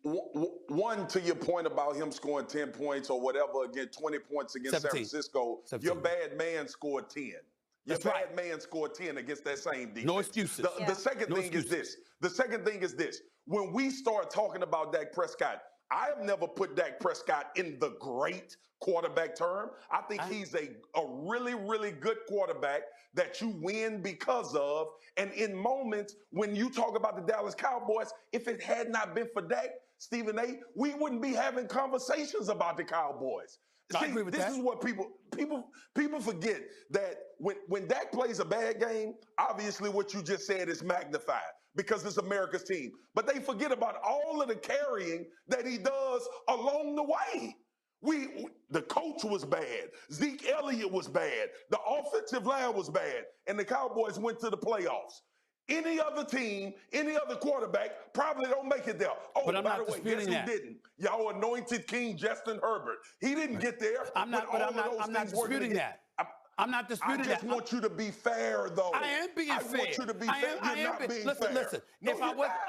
One, to your point about him scoring 10 points or whatever, again, 20 points against 17. San Francisco, 17. Your bad man scored 10. Your bad man scored 10 against that same defense. No excuses. The second thing is this. The second thing is this. When we start talking about Dak Prescott, I have never put Dak Prescott in the great quarterback term. I think he's a really, really good quarterback that you win because of. And in moments when you talk about the Dallas Cowboys, if it had not been for Dak, Stephen A., we wouldn't be having conversations about the Cowboys. I agree with this is what people forget, that when Dak plays a bad game, obviously what you just said is magnified because it's America's team. But they forget about all of the carrying that he does along the way. The coach was bad. Zeke Elliott was bad. The offensive line was bad. And the Cowboys went to the playoffs. Any other team, any other quarterback probably don't make it there. Oh, but I'm by not the way, guess who didn't? Y'all anointed King Justin Herbert. He didn't get there. I'm not disputing that. I'm not disputing that. I just want you to be fair, though. I am being fair. I want you to be fair. You're not being fair. Listen. No,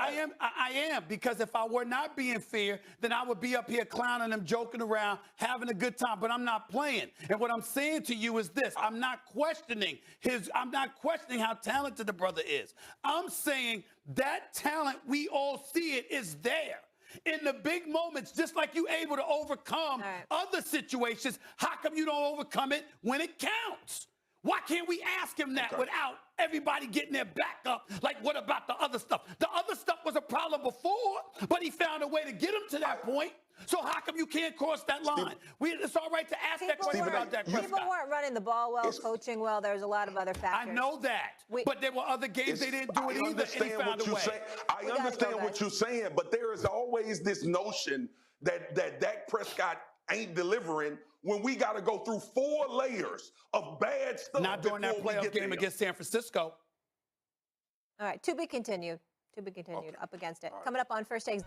I am, because if I were not being fair, then I would be up here clowning them, joking around, having a good time. But I'm not playing. And what I'm saying to you is this: I'm not questioning how talented the brother is. I'm saying that talent, we all see it, is there. In the big moments, just like you able to overcome other situations, how come you don't overcome it when it counts? Why can't we ask him that without everybody getting their back up? Like, what about the other stuff? The other stuff was a problem before, but he found a way to get him to that point. So how come you can't cross that line? It's all right to ask that question about that. People weren't running the ball well, coaching well. There's a lot of other factors. I know that. But there were other games they didn't do it either, and he found a way. I understand what you're saying, but there is always this notion that Dak Prescott ain't delivering when we got to go through 4 layers of bad stuff. Not during that playoff game against San Francisco. All right, to be continued. Up against it. Coming up on First Takes.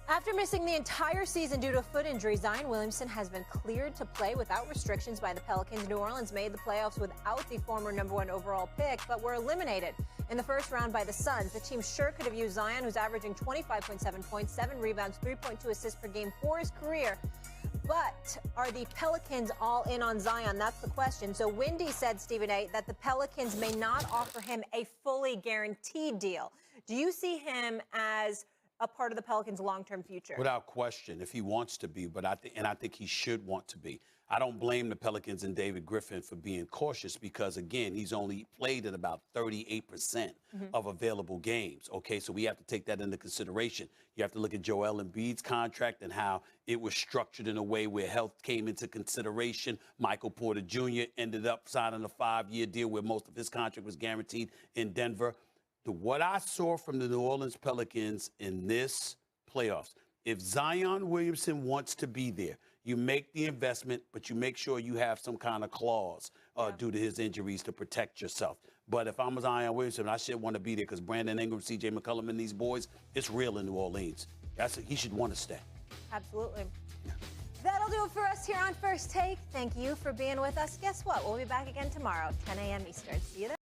After missing the entire season due to a foot injury, Zion Williamson has been cleared to play without restrictions by the Pelicans. New Orleans made the playoffs without the former #1 overall pick, but were eliminated in the first round by the Suns. The team sure could have used Zion, who's averaging 25.7 points, 7 rebounds, 3.2 assists per game for his career. But are the Pelicans all in on Zion? That's the question. So Wendy said, Stephen A., that the Pelicans may not offer him a fully guaranteed deal. Do you see him as a part of the Pelicans' long-term future? Without question, if he wants to be, but I think he should want to be. I don't blame the Pelicans and David Griffin for being cautious because, again, he's only played at about 38% of available games. Okay, so we have to take that into consideration. You have to look at Joel Embiid's contract and how it was structured in a way where health came into consideration. Michael Porter Jr. ended up signing a 5-year deal where most of his contract was guaranteed in Denver. What I saw from the New Orleans Pelicans in this playoffs, if Zion Williamson wants to be there, you make the investment, but you make sure you have some kind of clause due to his injuries to protect yourself. But if I'm Zion Williamson, I should want to be there because Brandon Ingram, C.J. McCollum, and these boys, it's real in New Orleans. He should want to stay. Absolutely. That'll do it for us here on First Take. Thank you for being with us. Guess what? We'll be back again tomorrow, 10 a.m. Eastern. See you then.